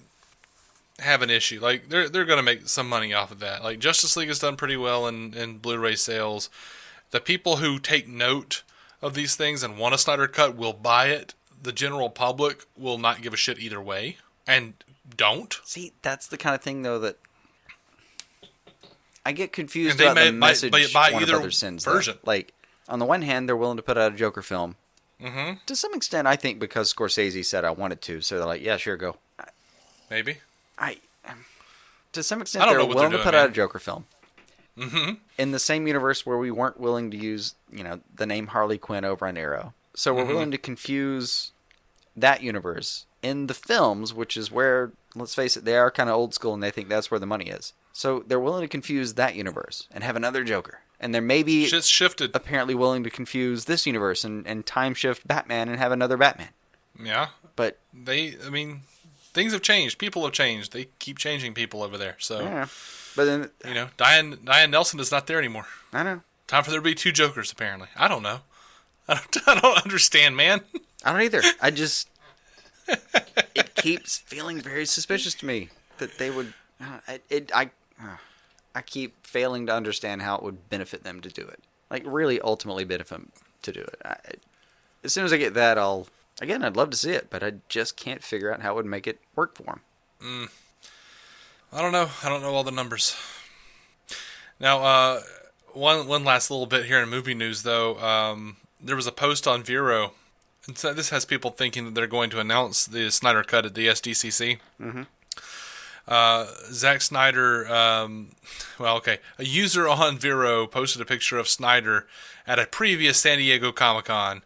have an issue. Like, they're going to make some money off of that. Like, Justice League has done pretty well in Blu-ray sales. The people who take note of these things and want a Snyder Cut will buy it. the general public will not give a shit either way, and don't. See, that's the kind of thing, though, that I get confused about the message Warner Brothers sends. Version. Like, on the one hand, they're willing to put out a Joker film. Mm-hmm. To some extent, I think because Scorsese said I wanted to, so they're like, yeah, sure, go. Maybe. To some extent, they're willing to put out a Joker film. Mm-hmm. In the same universe where we weren't willing to use, the name Harley Quinn over on Arrow. So we're willing to confuse that universe in the films, which is where, let's face it, they are kind of old school and they think that's where the money is. So they're willing to confuse that universe and have another Joker. And they're maybe shit's shifted. Apparently willing to confuse this universe and time shift Batman and have another Batman. Yeah. But things have changed. People have changed. They keep changing people over there. So, yeah. But then, Diane Nelson is not there anymore. I know. Time for there to be 2 Jokers, apparently. I don't know. I don't understand, man. I don't either. It keeps feeling very suspicious to me that they would. I keep failing to understand how it would benefit them to do it. Like, really, ultimately benefit them to do it. As soon as I get that, I'd love to see it, but I just can't figure out how it would make it work for them. I don't know. I don't know all the numbers. Now, one last little bit here in movie news, though. There was a post on Vero, and so this has people thinking that they're going to announce the Snyder Cut at the SDCC. Mm-hmm. Zack Snyder, a user on Vero posted a picture of Snyder at a previous San Diego Comic-Con,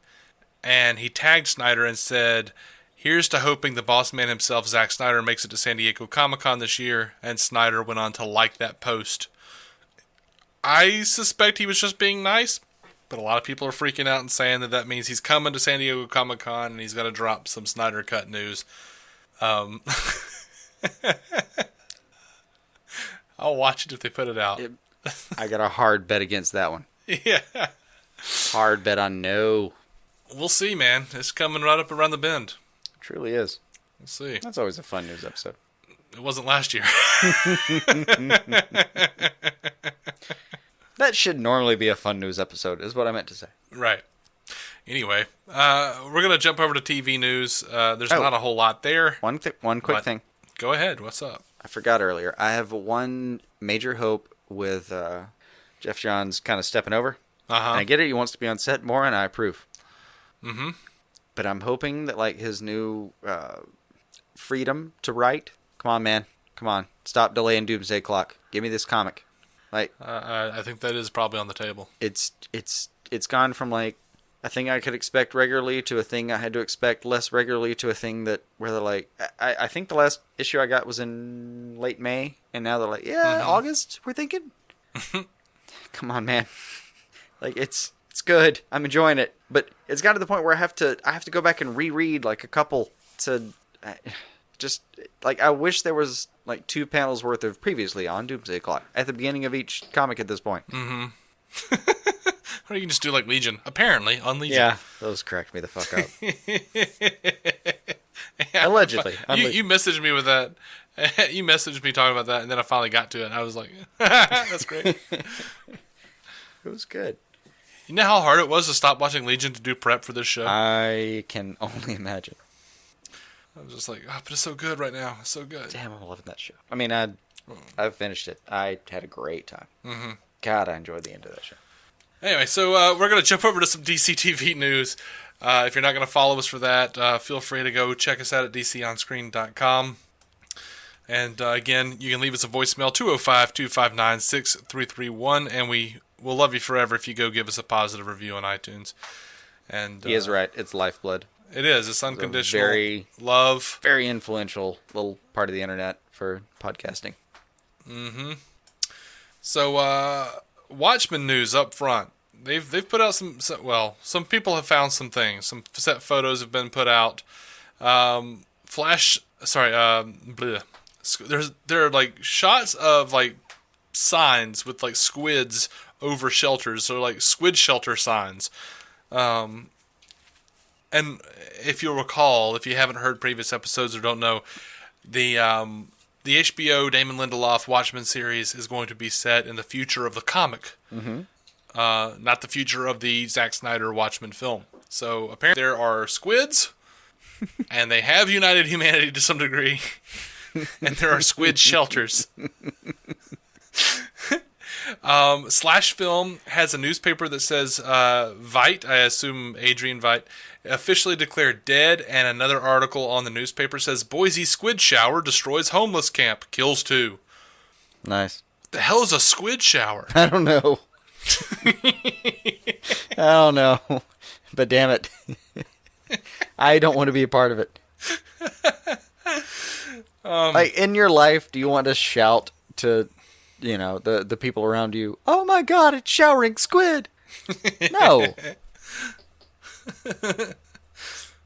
and he tagged Snyder and said, "Here's to hoping the boss man himself, Zack Snyder, makes it to San Diego Comic-Con this year," and Snyder went on to like that post. I suspect he was just being nice, but a lot of people are freaking out and saying that means he's coming to San Diego Comic-Con and he's going to drop some Snyder Cut news. I'll watch it if they put it out. I got a hard bet against that one. Yeah. Hard bet on no. We'll see, man. It's coming right up around the bend. It truly is. We'll see. That's always a fun news episode. It wasn't last year. That should normally be a fun news episode, is what I meant to say. Right. Anyway, we're going to jump over to TV news. There's not a whole lot there. One quick thing. Go ahead. What's up? I forgot earlier. I have one major hope with Geoff Johns kind of stepping over. Uh-huh. And I get it. He wants to be on set more, and I approve. Mm-hmm. But I'm hoping that, like, his new freedom to write. Come on, man. Come on. Stop delaying Doomsday Clock. Give me this comic. Like, I think that is probably on the table. It's gone from, like, a thing I could expect regularly to a thing I had to expect less regularly to a thing that where they're like, I think the last issue I got was in late May, and now they're like, August, we're thinking. Come on, man. Like, it's good. I'm enjoying it, but it's got to the point where I have to go back and reread like a couple to just like I wish there was like 2 panels worth of previously on Doomsday Clock at the beginning of each comic at this point. Mm-hmm. Or you can just do like Legion. Apparently, on Legion. Yeah, those cracked me the fuck up. Yeah, allegedly. You messaged me with that. You messaged me talking about that, and then I finally got to it, and I was like, that's great. It was good. You know how hard it was to stop watching Legion to do prep for this show? I can only imagine. I was just like, but it's so good right now. It's so good. Damn, I'm loving that show. I mean, I've finished it. I had a great time. Mm-hmm. God, I enjoyed the end of that show. Anyway, so we're going to jump over to some DC TV news. If you're not going to follow us for that, feel free to go check us out at DCOnScreen.com. And again, you can leave us a voicemail, 205-259-6331, and we will love you forever if you go give us a positive review on iTunes. And he is right. It's lifeblood. It is. It's unconditional very love. Very influential little part of the internet for podcasting. Mm-hmm. So, Watchmen news up front. They've put out some people have found some things. Some set photos have been put out. There are like shots of like signs with like squids over shelters, so like squid shelter signs. And if you'll recall, if you haven't heard previous episodes or don't know, the HBO Damon Lindelof Watchmen series is going to be set in the future of the comic, not the future of the Zack Snyder Watchmen film. So apparently there are squids and they have united humanity to some degree, and there are squid shelters. Slash Film has a newspaper that says Veidt, I assume Adrian Veidt, officially declared dead, and another article on the newspaper says Boise squid shower destroys homeless camp, kills 2. Nice. The hell is a squid shower? I don't know. I don't know. But damn it. I don't want to be a part of it. Like, in your life, do you want to shout to, the people around you, "Oh my God, it's showering squid"? No.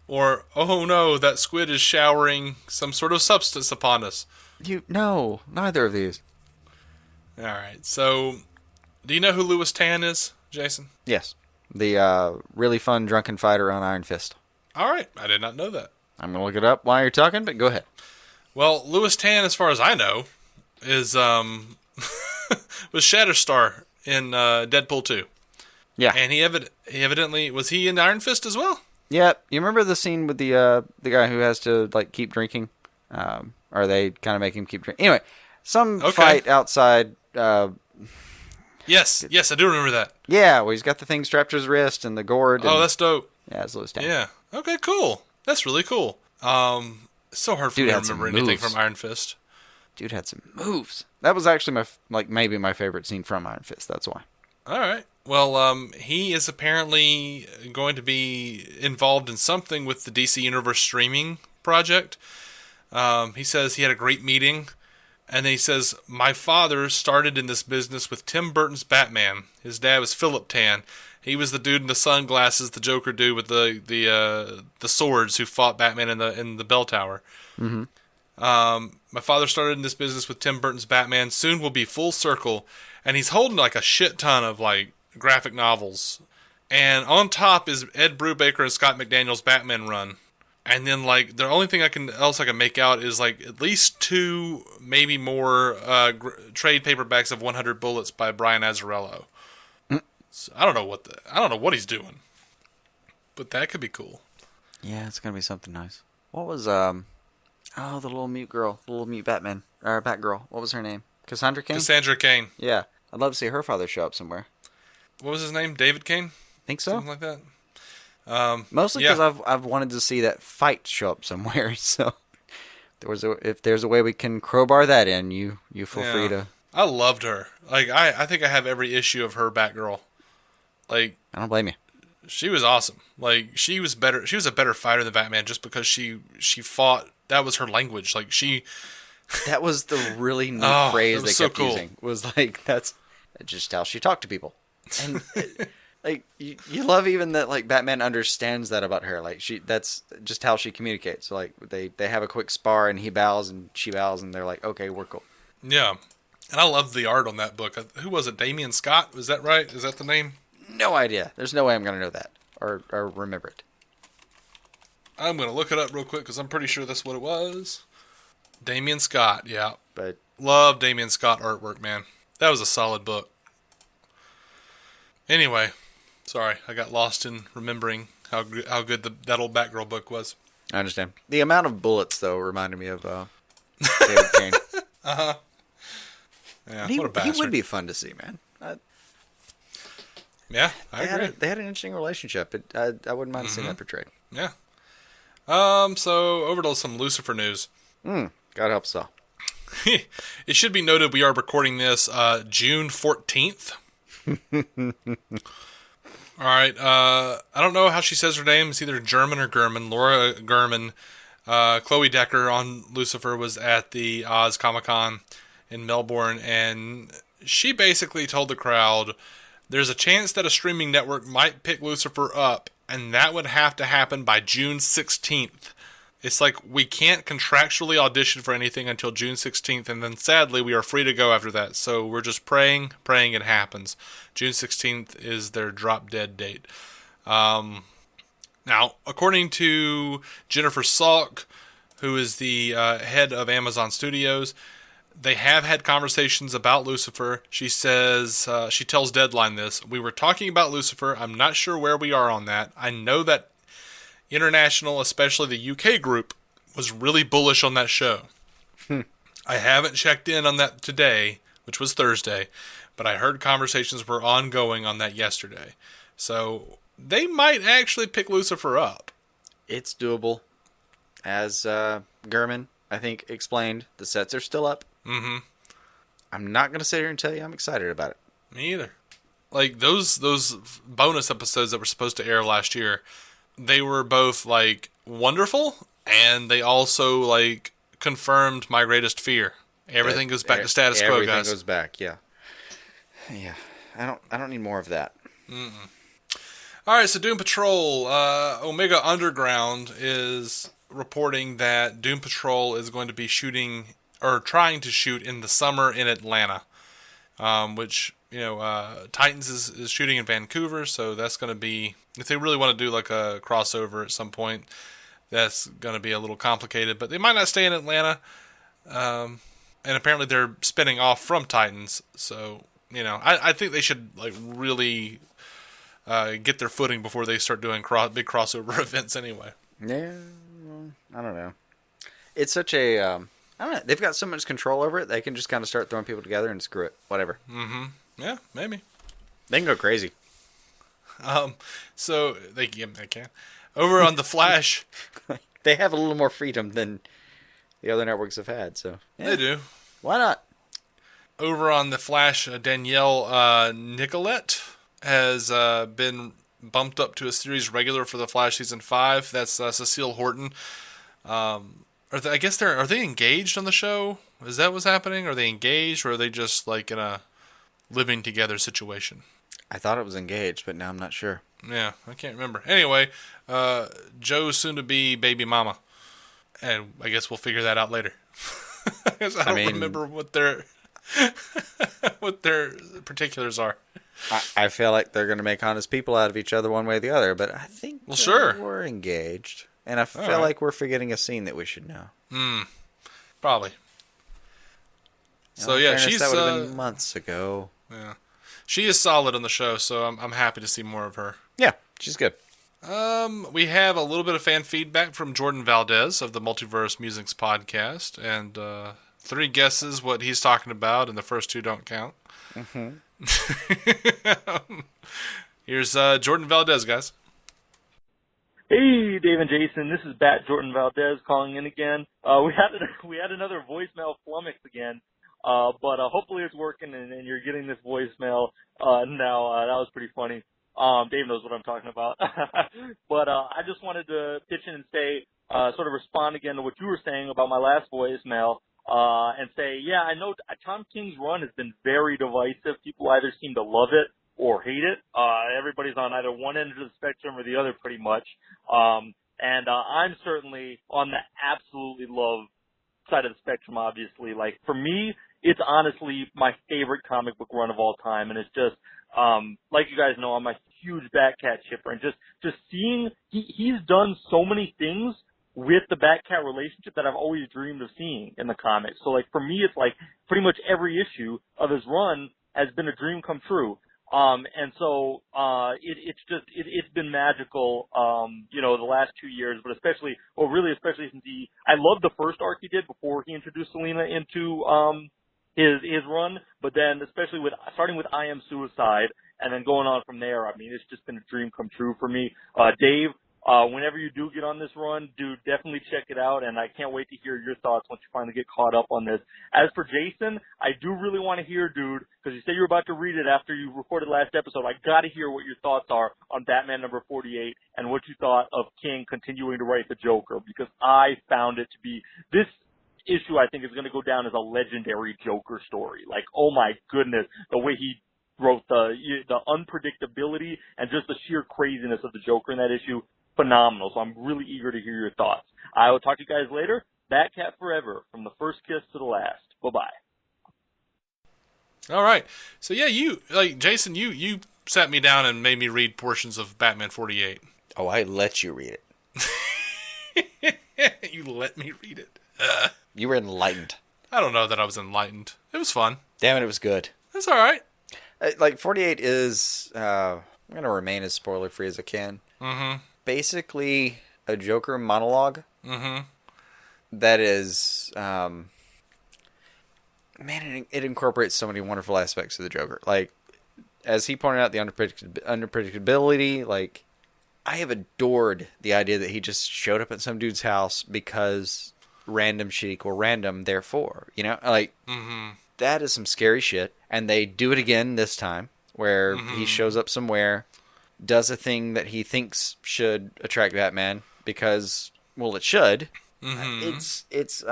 Or, "Oh no, that squid is showering some sort of substance upon us." No, neither of these. All right, so do you know who Louis Tan is, Jason? Yes. The really fun drunken fighter on Iron Fist. All right, I did not know that. I'm going to look it up while you're talking, but go ahead. Well, Louis Tan, as far as I know, is was Shatterstar in Deadpool 2. Yeah. And he evidently, was he in Iron Fist as well? Yeah. You remember the scene with the guy who has to keep drinking? Or they kind of make him keep drinking. Anyway, fight outside. Yes, I do remember that. Yeah, well, he's got the thing strapped to his wrist and the gourd. Oh, that's dope. Yeah, it's Louis Tan. Yeah. Okay, cool. That's really cool. It's so hard for me to remember anything from Iron Fist. Dude had some moves. That was actually maybe my favorite scene from Iron Fist. That's why. All right. Well, he is apparently going to be involved in something with the DC Universe streaming project. He says he had a great meeting. And then he says, "My father started in this business with Tim Burton's Batman. His dad was Philip Tan. He was the dude in the sunglasses, the Joker dude with the swords who fought Batman in the bell tower." Mm-hmm. "My father started in this business with Tim Burton's Batman. Soon will be full circle." And he's holding like a shit ton of like graphic novels. And on top is Ed Brubaker and Scott McDaniel's Batman run. And then, like, the only thing I can make out is, like, at least 2, maybe more trade paperbacks of 100 Bullets by Brian Azzarello. So I don't know what he's doing, but that could be cool. Yeah, it's gonna be something nice. What was the little mute girl, the little mute Batman or Batgirl? What was her name? Cassandra Cain. Cassandra Cain. Yeah, I'd love to see her father show up somewhere. What was his name? David Cain. Think so. Something like that. Mostly because I've wanted to see that fight show up somewhere. So if there's a way we can crowbar that in, you feel free to. I loved her. Like I think I have every issue of her Batgirl. Like I don't blame you. She was awesome. Like she was better. She was a better fighter than Batman just because she fought. That was her language. Like she. That was the really neat phrase they kept using. Was like that's just how she talked to people. And. Like you love even that like Batman understands that about her. Like that's just how she communicates. So, like they have a quick spar and he bows and she bows and they're like, okay, we're cool. Yeah, and I love the art on that book. Who was it? Damian Scott? Was that right? Is that the name? No idea. There's no way I'm gonna know that or remember it. I'm gonna look it up real quick because I'm pretty sure that's what it was. Damian Scott. Yeah, but love Damian Scott artwork, man. That was a solid book. Anyway. Sorry, I got lost in remembering how good that old Batgirl book was. I understand. The amount of bullets, though, reminded me of David Cain. Uh-huh. Yeah, what a bastard. He would be fun to see, man. Yeah, I agree. They had an interesting relationship. I wouldn't mind seeing that portrayed. Yeah. So, over to some Lucifer news. God help us all. It should be noted we are recording this June 14th. All right. I don't know how she says her name. It's either German or German. Laura German. Chloe Decker on Lucifer was at the Oz Comic-Con in Melbourne, and she basically told the crowd there's a chance that a streaming network might pick Lucifer up, and that would have to happen by June 16th. It's like we can't contractually audition for anything until June 16th, and then sadly we are free to go after that. So we're just praying it happens. June 16th is their drop dead date. Now, according to Jennifer Salk, who is the head of Amazon Studios, they have had conversations about Lucifer. She says, she tells Deadline this, "We were talking about Lucifer. I'm not sure where we are on that. I know that international, especially the UK group, was really bullish on that show. I haven't checked in on that today, which was Thursday, but I heard conversations were ongoing on that yesterday. So they might actually pick Lucifer up. It's doable. As Gurman, I think, explained, the sets are still up. Mm-hmm. I'm not going to sit here and tell you I'm excited about it. Me either. Like, those bonus episodes that were supposed to air last year, they were both, like, wonderful, and they also, like, confirmed my greatest fear. Everything goes back to status quo, guys. Everything goes back, yeah. Yeah. I don't need more of that. Mm-mm. All right, so Doom Patrol, Omega Underground is reporting that Doom Patrol is going to be shooting, or trying to shoot in the summer in Atlanta, which, Titans is shooting in Vancouver, so that's going to be, if they really want to do like a crossover at some point, that's going to be a little complicated, but they might not stay in Atlanta, and apparently they're spinning off from Titans, so, I think they should, like, really get their footing before they start doing big crossover events anyway. Yeah, I don't know. It's such a, I don't know, they've got so much control over it, they can just kind of start throwing people together and screw it, whatever. Mm-hmm. Yeah, maybe. They can go crazy. So, they can. Over on The Flash. They have a little more freedom than the other networks have had, so. Yeah. They do. Why not? Over on The Flash, Danielle Nicolette has been bumped up to a series regular for The Flash Season 5. That's Cecile Horton. Are they engaged on the show? Is that what's happening? Are they engaged, or are they just like in a living together situation? I thought it was engaged, but now I'm not sure. Yeah, I can't remember. Anyway, Joe's soon-to-be baby mama. And I guess we'll figure that out later. I don't remember what their particulars are. I feel like they're going to make honest people out of each other one way or the other, but I think we're engaged. And I feel like we're forgetting a scene that we should know. Probably. So, yeah, she's... That would have been months ago. Yeah. She is solid on the show, so I'm happy to see more of her. Yeah, she's good. We have a little bit of fan feedback from Jordan Valdez of the Multiverse Musings podcast, and 3 guesses what he's talking about, and the first 2 don't count. Mm-hmm. Here's Jordan Valdez, guys. Hey, Dave and Jason, this is Bat Jordan Valdez calling in again. We had another voicemail flummox again, but hopefully it's working and you're getting this voicemail now. That was pretty funny. Dave knows what I'm talking about. But I just wanted to pitch in and say, sort of respond again to what you were saying about my last voicemail, and say, yeah, I know Tom King's run has been very divisive. People either seem to love it or hate it. Everybody's on either one end of the spectrum or the other pretty much. And I'm certainly on the absolutely love side of the spectrum, obviously. Like, for me, it's honestly my favorite comic book run of all time. And it's just, like you guys know, I'm a huge Batcat shipper. And just seeing, he's done so many things with the Batcat relationship that I've always dreamed of seeing in the comics. So, like, for me, it's like pretty much every issue of his run has been a dream come true. And so, it's been magical, the last 2 years, but especially since I loved the first arc he did before he introduced Selena into, his run, but then especially starting with I Am Suicide and then going on from there, I mean, it's just been a dream come true for me. Dave, whenever you do get on this run, dude, definitely check it out, and I can't wait to hear your thoughts once you finally get caught up on this. As for Jason, I do really want to hear, dude, because you said you were about to read it after you recorded last episode. I got to hear what your thoughts are on Batman number 48 and what you thought of King continuing to write the Joker, because I found it to be this issue. I think is going to go down as a legendary Joker story. Like, oh my goodness, the way he wrote the unpredictability and just the sheer craziness of the Joker in that issue. Phenomenal. So I'm really eager to hear your thoughts. I will talk to you guys later. Batcat forever, from the first kiss to the last. Bye-bye. All right. So yeah, Jason, you sat me down and made me read portions of Batman 48. Oh, I let you read it. You let me read it. You were enlightened. I don't know that I was enlightened. It was fun. Damn it was good. It's all right. 48 is, I'm going to remain as spoiler-free as I can. Mm-hmm. Basically, a Joker monologue. Mm-hmm. That is, man, it incorporates so many wonderful aspects of the Joker. Like, as he pointed out, the unpredictability. Like, I have adored the idea that he just showed up at some dude's house because random shit equal random, therefore, you know, like, that is some scary shit. And they do it again this time, where he shows up somewhere, does a thing that he thinks should attract Batman because, well, it should. It's this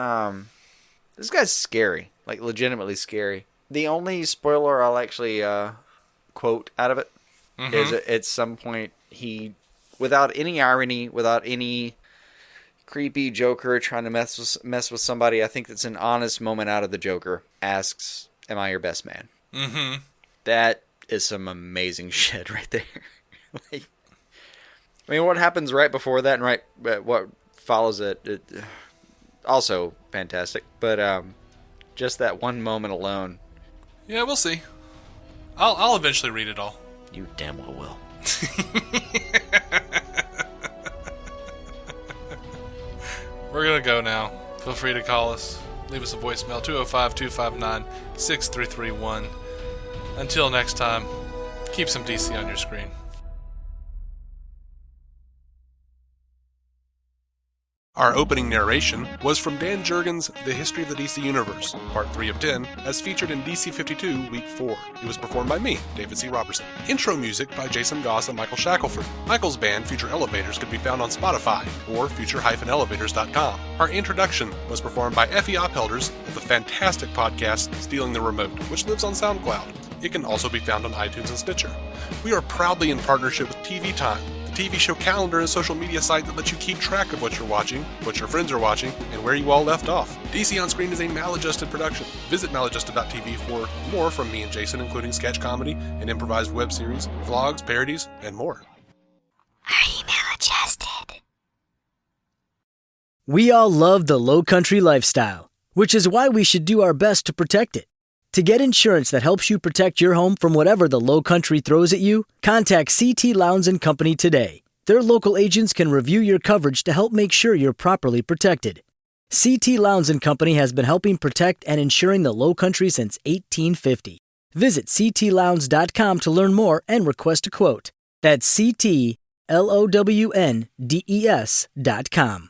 guy's scary, like legitimately scary. The only spoiler I'll actually quote out of it is at some point he, without any irony, without any creepy Joker trying to mess with somebody, I think that's an honest moment out of the Joker, asks, "Am I your best man?" That is some amazing shit right there. Like, I mean, what happens right before that and what follows it, also fantastic. But just that one moment alone. Yeah, we'll see. I'll eventually read it all. You damn well will. We're gonna go now. Feel free to call us. Leave us a voicemail, 205-259-6331. Until next time, keep some DC on your screen. Our opening narration was from Dan Jurgens' The History of the DC Universe, Part 3 of 10, as featured in DC 52, Week 4. It was performed by me, David C. Robertson. Intro music by Jason Goss and Michael Shackelford. Michael's band, Future Elevators, can be found on Spotify or future-elevators.com. Our introduction was performed by Effie Ophelders of the fantastic podcast Stealing the Remote, which lives on SoundCloud. It can also be found on iTunes and Stitcher. We are proudly in partnership with TV Time, TV show calendar and social media site that lets you keep track of what you're watching, what your friends are watching, and where you all left off. DC On Screen is a maladjusted production. Visit maladjusted.tv for more from me and Jason, including sketch comedy, an improvised web series, vlogs, parodies, and more. Are you maladjusted? We all love the low country lifestyle, which is why we should do our best to protect it. To get insurance that helps you protect your home from whatever the low country throws at you, contact CT Lowndes & Company today. Their local agents can review your coverage to help make sure you're properly protected. CT Lowndes & Company has been helping protect and insuring the low country since 1850. Visit ctlowndes.com to learn more and request a quote. That's CTLOWNDES.com.